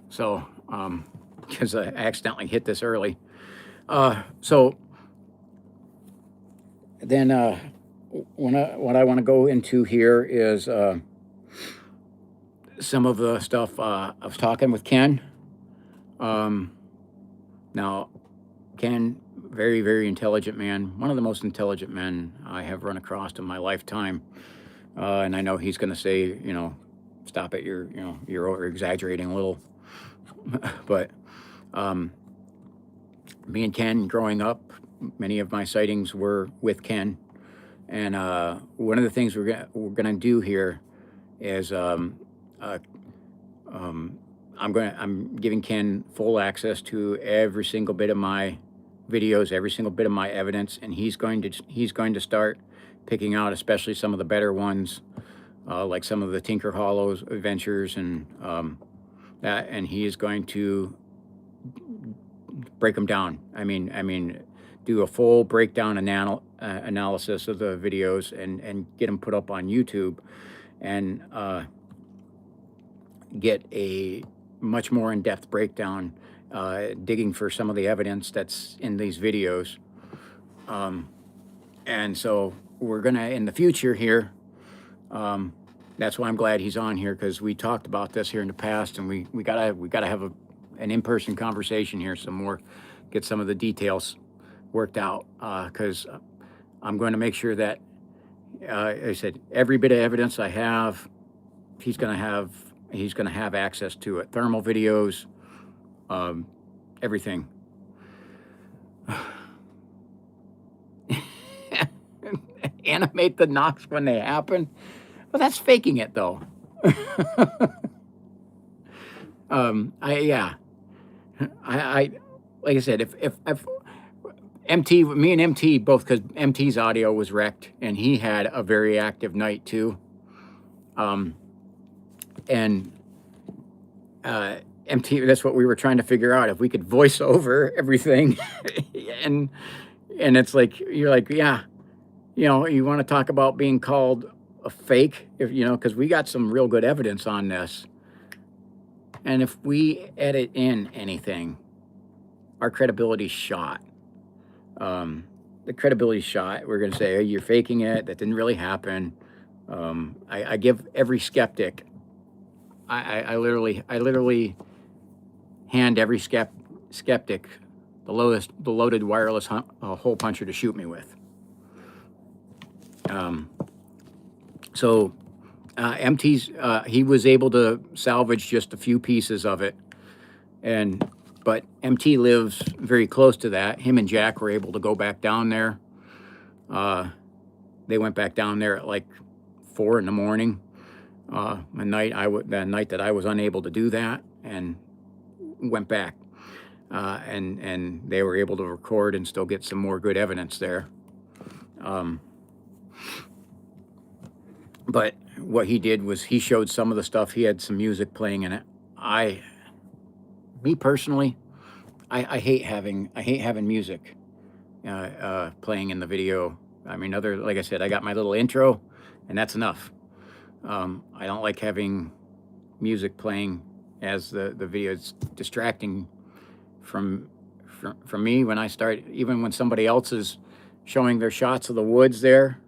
Speaker 1: Because I accidentally hit this early. So then what I want to go into here is some of the stuff I was talking with Ken. Now, Ken, very, very intelligent man. One of the most intelligent men I have run across in my lifetime. And I know he's going to say, you know, stop it. You're over exaggerating a little. But me and Ken growing up, many of my sightings were with Ken. And one of the things we're gonna do here is I'm giving Ken full access to every single bit of my videos, every single bit of my evidence, and he's going to start picking out, especially some of the better ones, like some of the Tinker Hollows adventures and that, and he is going to break them down. I mean, do a full breakdown analysis of the videos and get them put up on YouTube, and get a much more in-depth breakdown, digging for some of the evidence that's in these videos. And so we're gonna, in the future here, that's why I'm glad he's on here, because we talked about this here in the past, and we gotta have an in-person conversation here some more, get some of the details worked out, because I'm going to make sure that I said every bit of evidence I have, he's gonna have access to it. Thermal videos, everything. Animate the knocks when they happen. Well, that's faking it though. I like I said, if MT, me and MT both, because MT's audio was wrecked and he had a very active night too. And MT, that's what we were trying to figure out, if we could voice over everything. and it's like, you're like, yeah, you know, you want to talk about being called a fake, if you know, because we got some real good evidence on this. And if we edit in anything, our credibility's shot. The credibility's shot. We're going to say, oh, you're faking it. That didn't really happen. I give every skeptic, I literally hand every skeptic the loaded wireless hole puncher to shoot me with. So MT's, he was able to salvage just a few pieces of it, but MT lives very close to that. Him and Jack were able to go back down there. They went back down there at like 4 in the morning. The night that I was unable to do that, and went back, and they were able to record and still get some more good evidence there. But what he did was he showed some of the stuff. He had some music playing in it. Me personally, I hate having music playing in the video. I mean, like I said, I got my little intro, and that's enough. I don't like having music playing as the video is distracting from, from me when I start, even when somebody else is showing their shots of the woods there,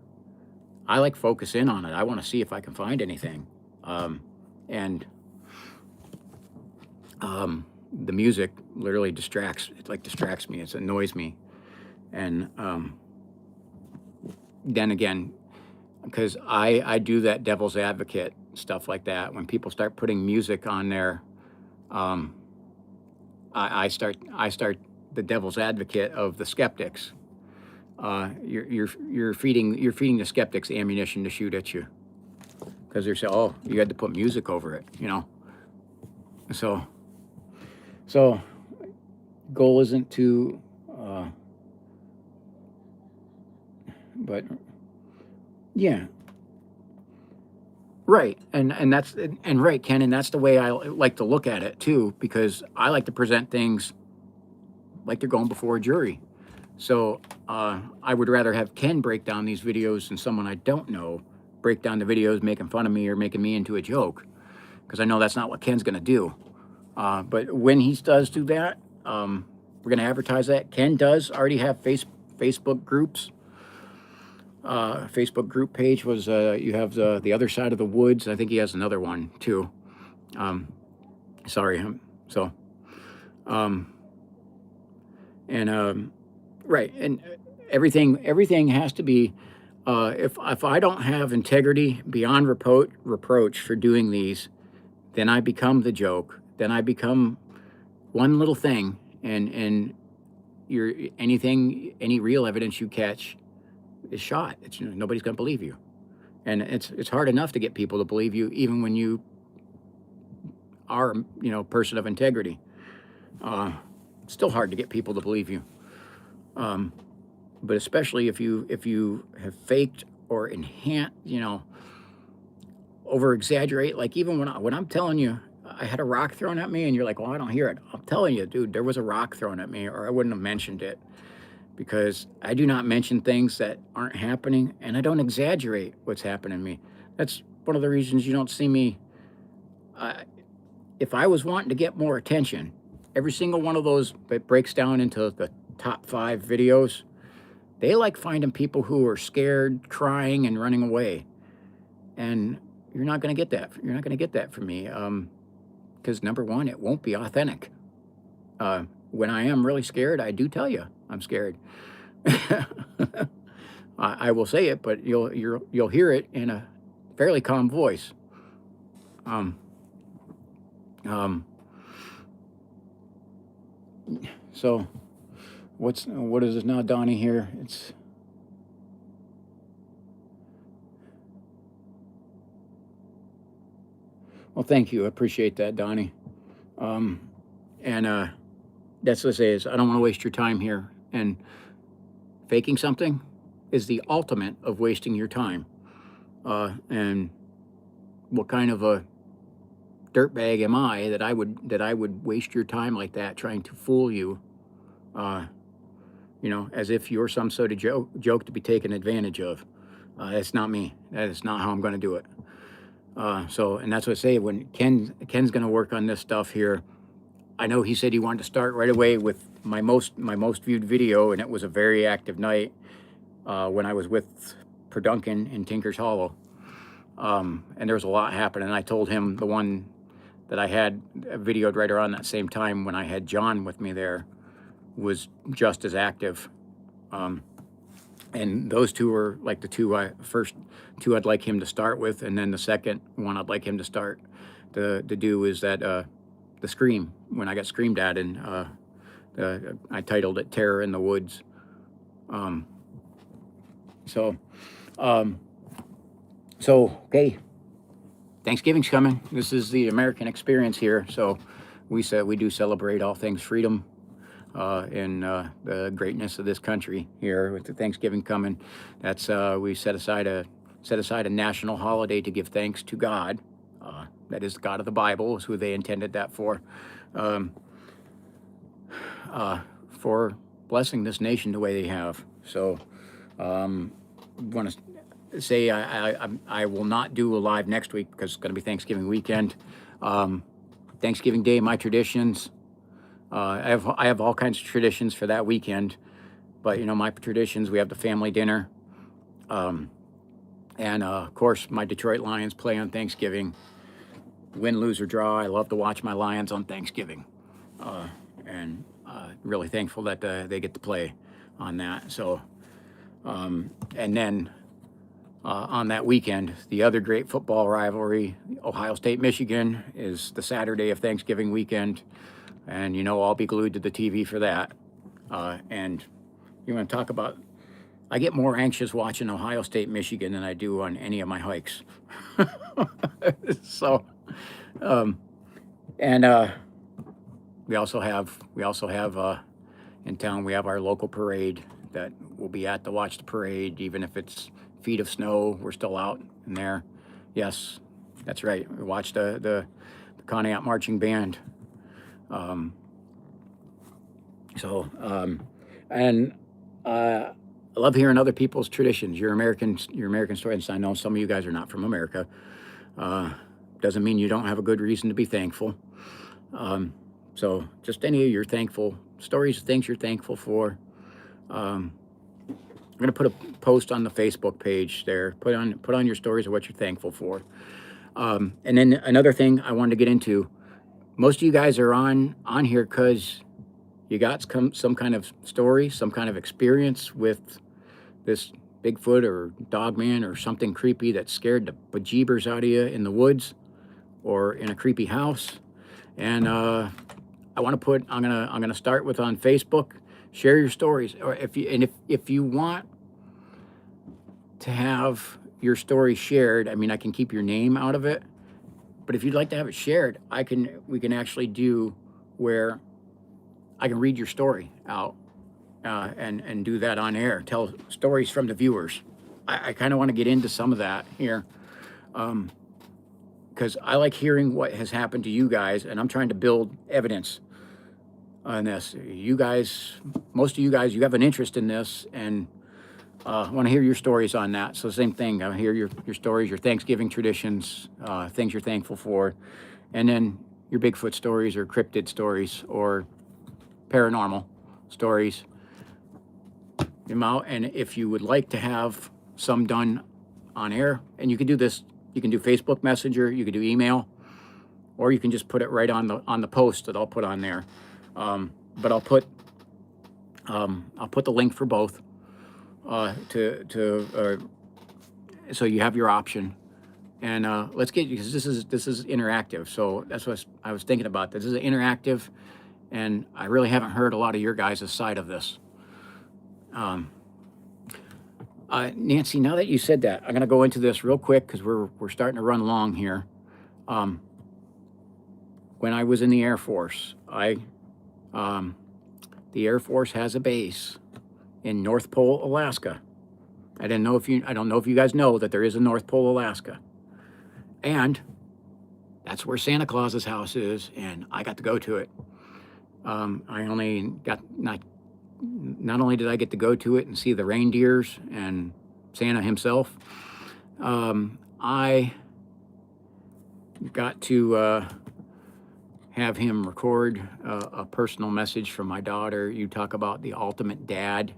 Speaker 1: I like focus in on it. I want to see if I can find anything. And the music literally distracts, it like distracts me. It annoys me. And then again, because I do that devil's advocate stuff like that. When people start putting music on there, I start the devil's advocate of the skeptics. You're feeding the skeptics ammunition to shoot at you, because they're saying, oh, you had to put music over it, you know. So goal isn't to but yeah, right. And that's, and right, Ken, and that's the way I like to look at it too, because I like to present things like they're going before a jury. So I would rather have Ken break down these videos than someone I don't know break down the videos making fun of me or making me into a joke, because I know that's not what Ken's going to do. But when he does do that, we're going to advertise that. Ken does already have Facebook groups. Facebook group page was, you have the other side of the woods. I think he has another one too. Sorry. So, and right, and everything has to be. If I don't have integrity beyond reproach for doing these, then I become the joke. Then I become one little thing, and any real evidence you catch is shot. It's, nobody's going to believe you, and it's hard enough to get people to believe you, even when you are, person of integrity. It's still hard to get people to believe you, but especially if you have faked or enhanced, over exaggerate. Like even when I'm telling you I had a rock thrown at me, and you're like, well, I don't hear it. I'm telling you, dude, there was a rock thrown at me, or I wouldn't have mentioned it, because I do not mention things that aren't happening, and I don't exaggerate what's happening to me. That's one of the reasons you don't see me. If I was wanting to get more attention, every single one of those that breaks down into the top 5 videos, they like finding people who are scared, crying, and running away. And you're not going to get that. You're not going to get that from me. Because number one, it won't be authentic. When I am really scared, I do tell you I'm scared. I will say it, but you'll hear it in a fairly calm voice. So what is this now, Donnie? Here it's. Well, thank you. I appreciate that, Donnie. And that's what I say is, I don't want to waste your time here. And faking something is the ultimate of wasting your time. And what kind of a dirtbag am I that I would waste your time like that, trying to fool you, as if you're some sort of joke to be taken advantage of. That's not me. That is not how I'm going to do it. And that's what I say, when Ken's going to work on this stuff here. I know he said he wanted to start right away with my most viewed video, and it was a very active night when I was with Perduncan in Tinker's Hollow. And there was a lot happening. I told him the one that I had videoed right around that same time when I had John with me there was just as active. And those two were like the first two I'd like him to start with, and then the second one I'd like him to start to do is that the scream, when I got screamed at, and I titled it "Terror in the Woods." Okay, Thanksgiving's coming. This is the American experience here, so we do celebrate all things freedom. In the greatness of this country here with the Thanksgiving coming. That's we set aside a national holiday to give thanks to God. That is the God of the Bible, is who they intended that for blessing this nation the way they have. So want to say I will not do a live next week because it's going to be Thanksgiving weekend. Thanksgiving Day, my traditions. I have all kinds of traditions for that weekend, but my traditions, we have the family dinner, um, and of course my Detroit Lions play on Thanksgiving. Win, lose or draw, I love to watch my Lions on Thanksgiving, and really thankful that they get to play on that. So, and then on that weekend, the other great football rivalry, Ohio State Michigan, is the Saturday of Thanksgiving weekend, and I'll be glued to the TV for that. And you want to talk about? I get more anxious watching Ohio State Michigan than I do on any of my hikes. So, and we also have in town, we have our local parade that we'll be at to watch the parade, even if it's feet of snow. We're still out in there. Yes, that's right. We watched the Conneaut marching band. And I love hearing other people's traditions. Your American stories. I know some of you guys are not from America. Doesn't mean you don't have a good reason to be thankful. So just any of your thankful stories, things you're thankful for. I'm gonna put a post on the Facebook page there. Put on your stories of what you're thankful for. And then another thing I wanted to get into. Most of you guys are on here because you got some kind of story, some kind of experience with this Bigfoot or Dogman or something creepy that scared the bejeebers out of you in the woods or in a creepy house. And I'm gonna start with on Facebook. Share your stories, or if you want to have your story shared, I mean, I can keep your name out of it, but if you'd like to have it shared, we can actually do where I can read your story out and do that on air. Tell stories from the viewers. I kind of want to get into some of that here, because I like hearing what has happened to you guys, and I'm trying to build evidence on this. You guys, most of you guys, you have an interest in this, and I want to hear your stories on that. So same thing, I hear your stories, your Thanksgiving traditions, things you're thankful for, and then your Bigfoot stories or cryptid stories or paranormal stories. And if you would like to have some done on air, and you can do this, you can do Facebook Messenger, you can do email, or you can just put it right on the post that I'll put on there. But I'll put the link for both so you have your option. And let's get, because this is interactive. So that's what I was thinking about. This is interactive, and I really haven't heard a lot of your guys' side of this. Nancy, now that you said that, I'm going to go into this real quick because we're starting to run long here. When I was in the Air Force, the Air Force has a base in North Pole, Alaska. I don't know if you guys know that there is a North Pole, Alaska, and that's where Santa Claus's house is, and I got to go to it. I only got not only did I get to go to it and see the reindeers and Santa himself, I got to have him record a personal message from my daughter. You talk about the ultimate dad.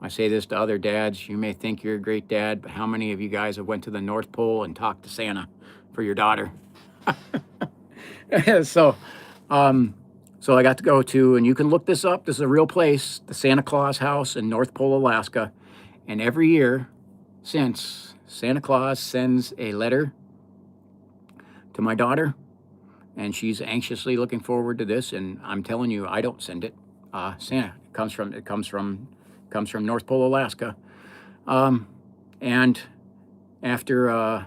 Speaker 1: I say this to other dads. You may think you're a great dad, but how many of you guys have went to the North Pole and talked to Santa for your daughter? So I got to go to, and you can look this up. This is a real place, the Santa Claus house in North Pole, Alaska. And every year since, Santa Claus sends a letter to my daughter, and she's anxiously looking forward to this. And I'm telling you, I don't send it. Santa comes from North Pole, Alaska. And after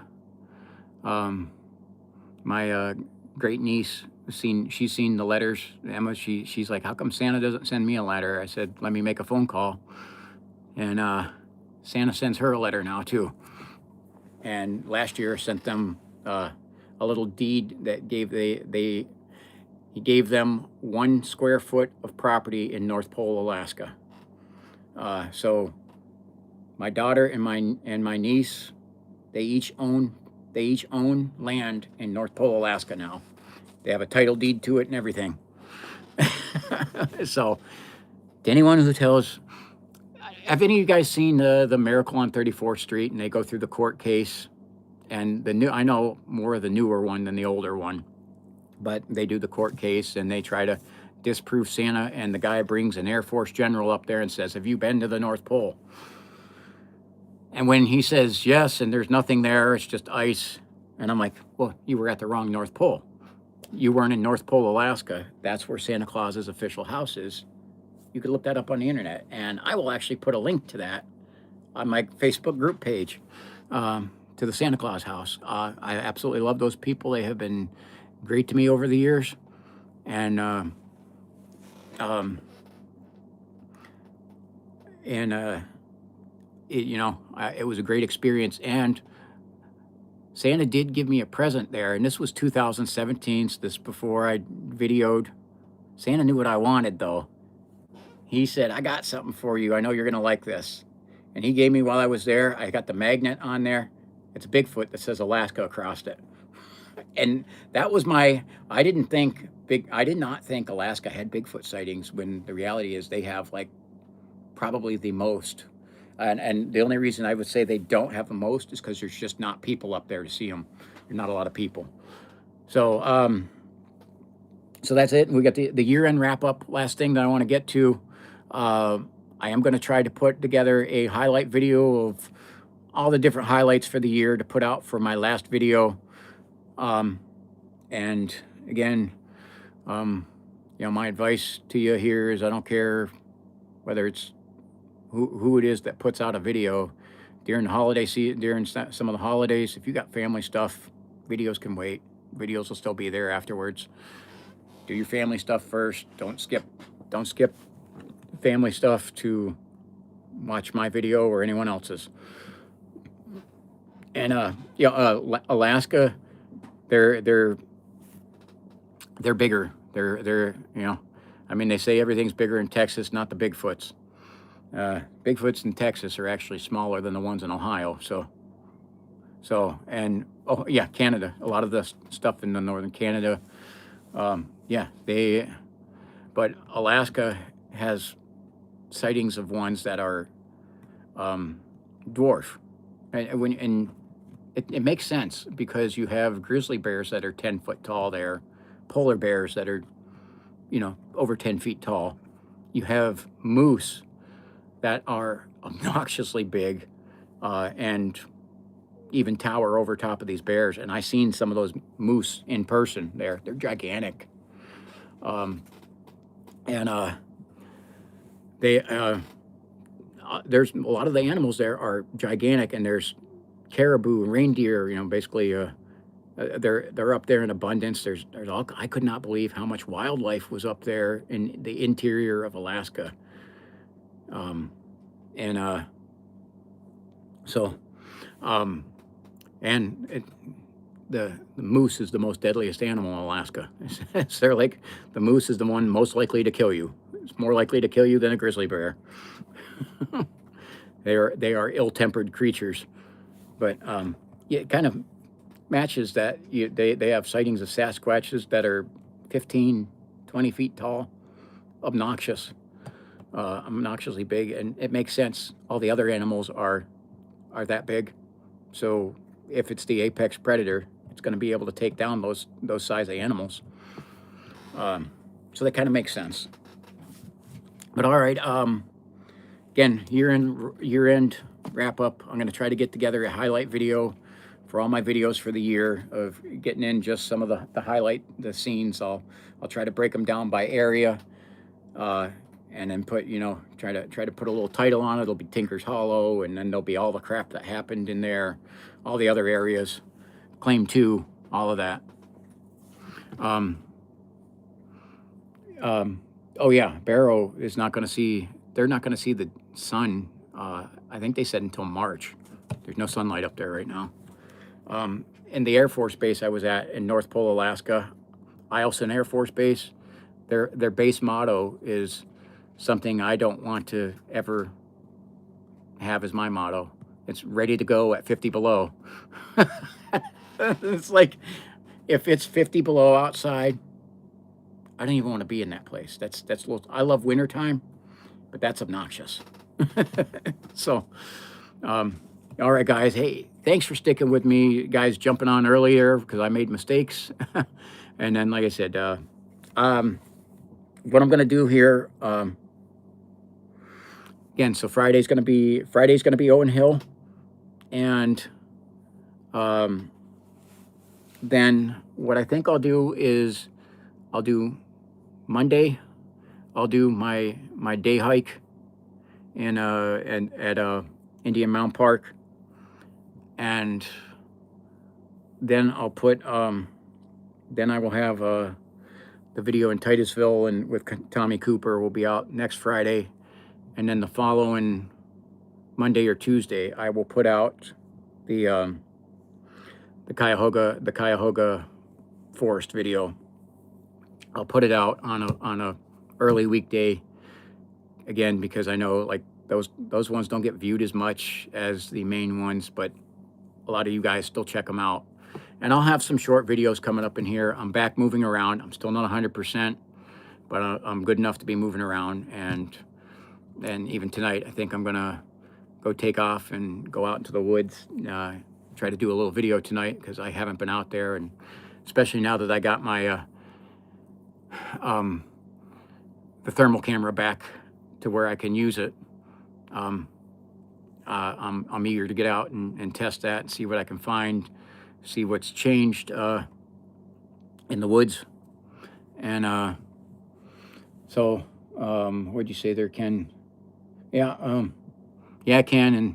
Speaker 1: my great niece she's seen the letters, Emma, she's like, how come Santa doesn't send me a letter? I said, let me make a phone call. And Santa sends her a letter now too. And last year sent them a little deed that he gave them 1 square foot of property in North Pole, Alaska. So my daughter and my niece, they each own They each own land in North Pole, Alaska now. They have a title deed to it and everything. So, to anyone who tells, have any of you guys seen the Miracle on 34th Street? And they go through the court case, and the new, I know more of the newer one than the older one, but they do the court case and they try to disprove Santa. And the guy brings an Air Force general up there and says, "Have you been to the North Pole?" And when he says yes, and there's nothing there, it's just ice. And I'm like, well, you were at the wrong North Pole. You weren't in North Pole, Alaska. That's where Santa Claus's official house is. You could look that up on the internet. And I will actually put a link to that on my Facebook group page, to the Santa Claus house. I absolutely love those people. They have been great to me over the years. And, it was a great experience. And Santa did give me a present there, and this was 2017, so this before I videoed. Santa knew what I wanted, though. He said, "I got something for you. I know you're going to like this." And he gave me, while I was there, I got the magnet on there. It's a Bigfoot that says Alaska across it. And that was I did not think Alaska had Bigfoot sightings, when the reality is they have, like, probably the most. And the only reason I would say they don't have the most is because there's just not people up there to see them. There's not a lot of people. So, so that's it. And we got the year-end wrap-up. Last thing that I want to get to, I am going to try to put together a highlight video of all the different highlights for the year to put out for my last video. And again, my advice to you here is, I don't care whether it's who it is that puts out a video during the holiday season, during some of the holidays. If you got family stuff, videos can wait. Videos will still be there afterwards. Do your family stuff first. Don't skip family stuff to watch my video or anyone else's. And Alaska, they're bigger. They're they say everything's bigger in Texas, not the Bigfoots. Bigfoots in Texas are actually smaller than the ones in Ohio. And Canada. A lot of the stuff in the northern Canada. But Alaska has sightings of ones that are dwarf, and it makes sense, because you have grizzly bears that are 10 foot tall there, polar bears that are over 10 feet tall. You have moose that are obnoxiously big, and even tower over top of these bears. And I've seen some of those moose in person. They're gigantic. There's a lot of the animals there are gigantic, and there's caribou, reindeer. Basically, they're up there in abundance. There's all. I could not believe how much wildlife was up there in the interior of Alaska. The moose is the most deadliest animal in Alaska. They're like, the moose is the one most likely to kill you. It's more likely to kill you than a grizzly bear. They are ill-tempered creatures. But it kind of matches that. They have sightings of Sasquatches that are 15, 20 feet tall, obnoxiously big, and it makes sense. All the other animals are that big. So if it's the apex predator, it's going to be able to take down those size of animals. So that kind of makes sense. But all right, again, year-end wrap-up. I'm going to try to get together a highlight video for all my videos for the year, of getting in just some of the scenes. I'll try to break them down by area, and then put, try to put a little title on it. It'll be Tinker's Hollow, and then there'll be all the crap that happened in there, all the other areas, Claim 2, all of that. Barrow is not going to see. They're not going to see the sun. I think they said until March. There's no sunlight up there right now. In the Air Force Base I was at in North Pole, Alaska, Eielson Air Force Base, their base motto is something I don't want to ever have as my motto. It's ready to go at 50 below. It's like, if it's 50 below outside, I don't even want to be in that place. That's a little, I love wintertime, but that's obnoxious. So, um, all right, guys. Hey, thanks for sticking with me, you guys, jumping on earlier because I made mistakes. And then, like I said, what I'm gonna do here, again, so Friday's gonna be Owen Hill, and um, then what I think I'll do is I'll do Monday. I'll do my day hike and at Indian Mountain Park, and then I'll put then I will have the video in Titusville and with Tommy Cooper will be out next Friday, and then the following Monday or Tuesday I will put out the Cuyahoga Forest video. I'll put it out on a early weekday, again, because I know like those ones don't get viewed as much as the main ones, but a lot of you guys still check them out. And I'll have some short videos coming up in here. I'm back moving around. I'm still not 100%, but I'm good enough to be moving around. And even tonight, I think I'm gonna go take off and go out into the woods. Try to do a little video tonight because I haven't been out there, and especially now that I got my the thermal camera back to where I can use it. I'm eager to get out and test that and see what I can find, see what's changed in the woods. And so what'd you say there, Ken? Yeah, yeah, Ken, and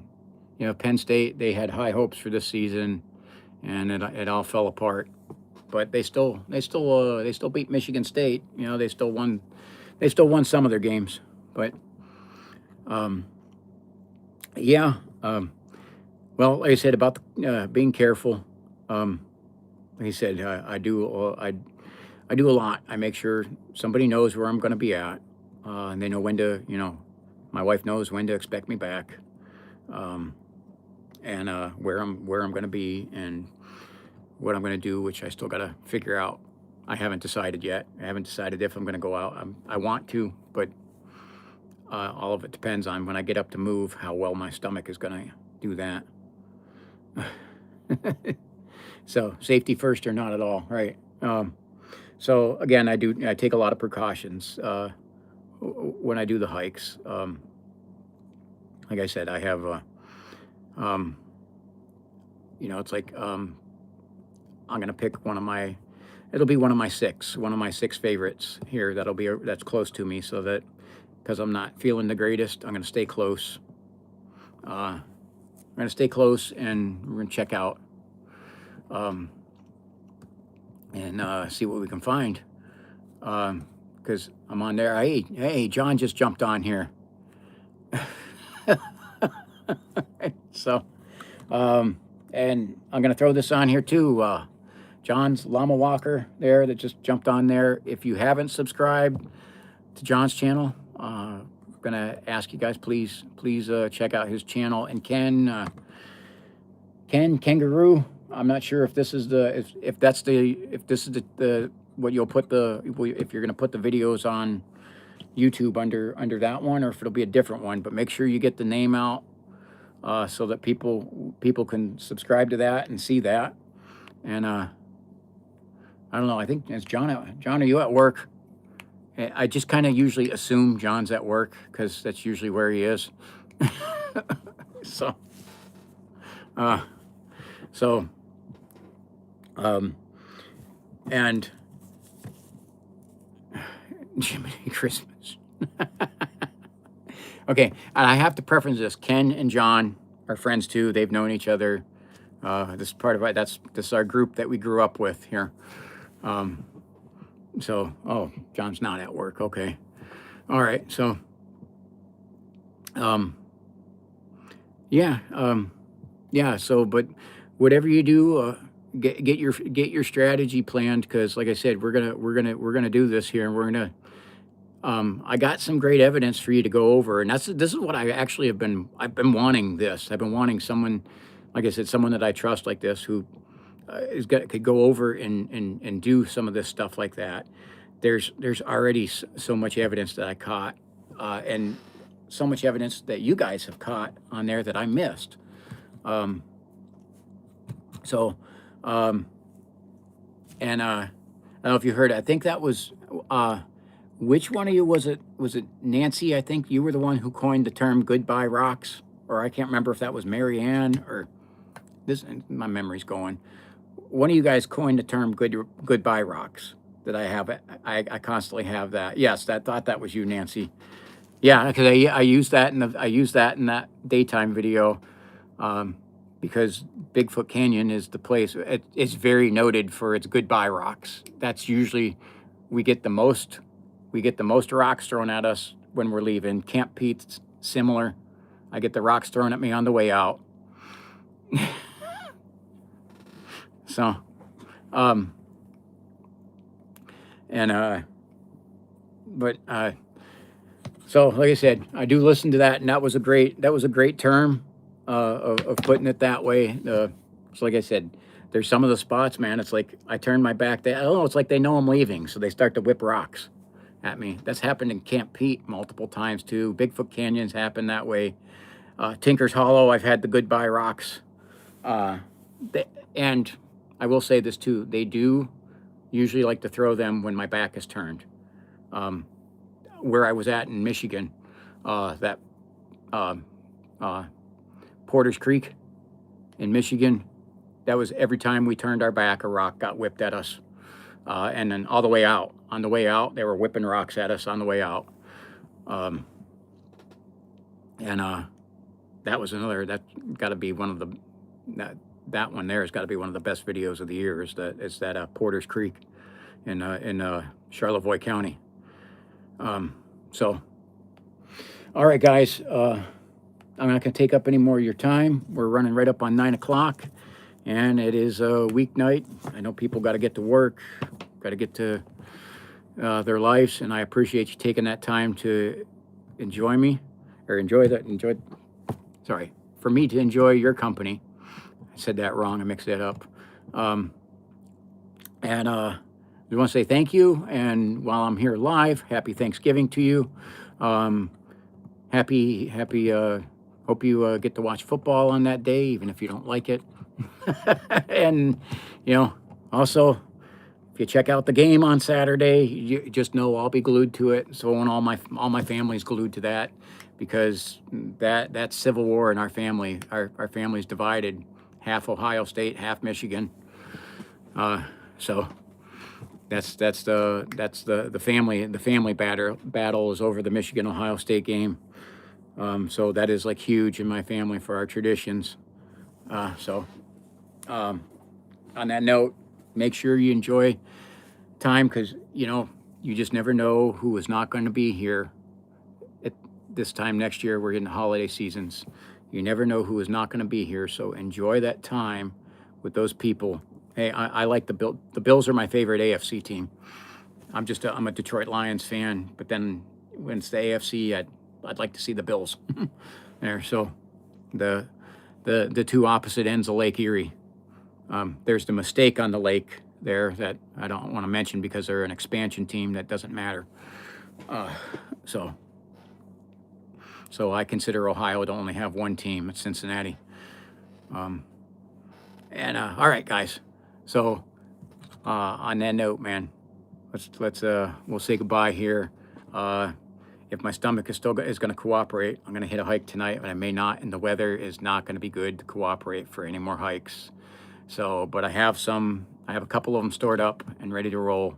Speaker 1: you know, Penn State, they had high hopes for this season, and it all fell apart. But they still beat Michigan State. You know, they still won some of their games. But yeah, well, like I said about being careful. Like I said, I do a lot. I make sure somebody knows where I'm going to be at, and they know when to. You know, my wife knows when to expect me back, and where I'm going to be and what I'm going to do, which I still got to figure out. I haven't decided yet. I haven't decided if I'm going to go out. I want to, but all of it depends on when I get up to move, how well my stomach is going to do that. So safety first or not at all, right? So again, I take a lot of precautions when I do the hikes. Like I said, I have you know, it's like I'm gonna pick it'll be one of my six favorites here. That's close to me, so that because I'm not feeling the greatest, I'm gonna stay close. I'm gonna stay close, and we're gonna check out and see what we can find. Because I'm on there. Hey, John just jumped on here. So, and I'm gonna throw this on here too. John's Llama Walker there that just jumped on there. If you haven't subscribed to John's channel, I'm gonna ask you guys, please check out his channel. And Ken Kangaroo, I'm not sure if this is if this is the what you'll put if you're gonna put the videos on YouTube under that one, or if it'll be a different one. But make sure you get the name out so that people can subscribe to that and see that. And I don't know. I think it's John. John, are you at work? I just kind of usually assume John's at work because that's usually where he is. So, and Jiminy Christmas. Okay, and I have to preference this. Ken and John are friends too. They've known each other. This is part of this is our group that we grew up with here. So, oh, John's not at work. Okay. All right. So, yeah. Yeah. So, but whatever you do, get your strategy planned. Because like I said, we're gonna do this here, and we're gonna, I got some great evidence for you to go over. And this is what I actually I've been wanting this. I've been wanting someone, like I said, someone that I trust like this, who could go over and do some of this stuff like that, there's already so much evidence that I caught, and so much evidence that you guys have caught on there that I missed. Um, so, um, and I don't know if you heard. I think that was which one of you was it? Was it Nancy? I think you were the one who coined the term "goodbye rocks," or I can't remember if that was Mary Ann or this. My memory's going. One of you guys coined the term "goodbye rocks." That I have. I constantly have that. Yes, that thought that was you, Nancy. Yeah, because I used that I used that in that daytime video, um, because Bigfoot Canyon is the place. It's very noted for its goodbye rocks. That's usually we get the most rocks thrown at us when we're leaving. Camp Pete's similar. I get the rocks thrown at me on the way out. So, um, and but so like I said, I do listen to that, and that was a great term of putting it that way. So like I said, there's some of the spots, man. It's like I turn my back. I don't know. It's like they know I'm leaving, so they start to whip rocks at me. That's happened in Camp Pete multiple times too. Bigfoot Canyons happened that way. Tinker's Hollow, I've had the goodbye rocks. And I will say this too: they do usually like to throw them when my back is turned. Where I was at in Michigan, that Porter's Creek in Michigan, that was every time we turned our back, a rock got whipped at us. And then all the way out. On the way out, they were whipping rocks at us on the way out. And that was another, that's got to be one of the, that one there has got to be one of the best videos of the year. Is that Porter's Creek in Charlevoix County. So, all right, guys, I'm not going to take up any more of your time. We're running right up on 9 o'clock, and it is a weeknight. I know people got to get to work, got to get to their lives, and I appreciate you taking that time to enjoy me, or sorry, for me to enjoy your company. I said that wrong. I mixed it up. We want to say thank you, and while I'm here live, happy Thanksgiving to you. Happy, hope you get to watch football on that day, even if you don't like it. And, also, if you check out the game on Saturday, you just know I'll be glued to it. So, and all my family's glued to that, because that Civil War in our family, our family's divided, half Ohio State, half Michigan. So that's the family battle is over the Michigan Ohio State game. So that is like huge in my family for our traditions. On that note, make sure you enjoy time, because you just never know who is not going to be here at this time next year. We're in the holiday seasons. You never know who is not going to be here. So enjoy that time with those people. Hey, I like the Bills. The Bills are my favorite AFC team. I'm a Detroit Lions fan, but then when it's the AFC, I'd like to see the Bills there. So the two opposite ends of Lake Erie. There's the Mistake on the lake there that I don't want to mention because they're an expansion team that doesn't matter. So I consider Ohio to only have one team. It's Cincinnati. All right, guys. So on that note, man, we'll say goodbye here. If my stomach is going to cooperate, I'm going to hit a hike tonight, but I may not, and the weather is not going to be good to cooperate for any more hikes. So, but I have a couple of them stored up and ready to roll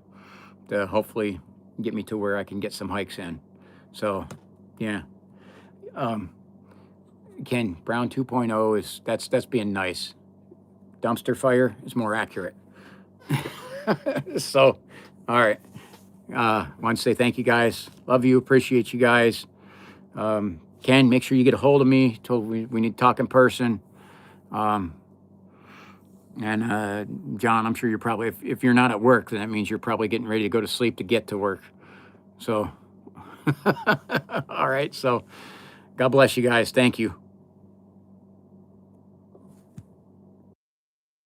Speaker 1: to hopefully get me to where I can get some hikes in. So, yeah. Ken, Brown 2.0 that's being nice. Dumpster fire is more accurate. So, all right. Want to say thank you, guys. Love you. Appreciate you guys. Ken, make sure you get a hold of me. We need to talk in person. And John, I'm sure you're probably, if you're not at work, then that means you're probably getting ready to go to sleep to get to work. So, all right. So, God bless you guys. Thank you.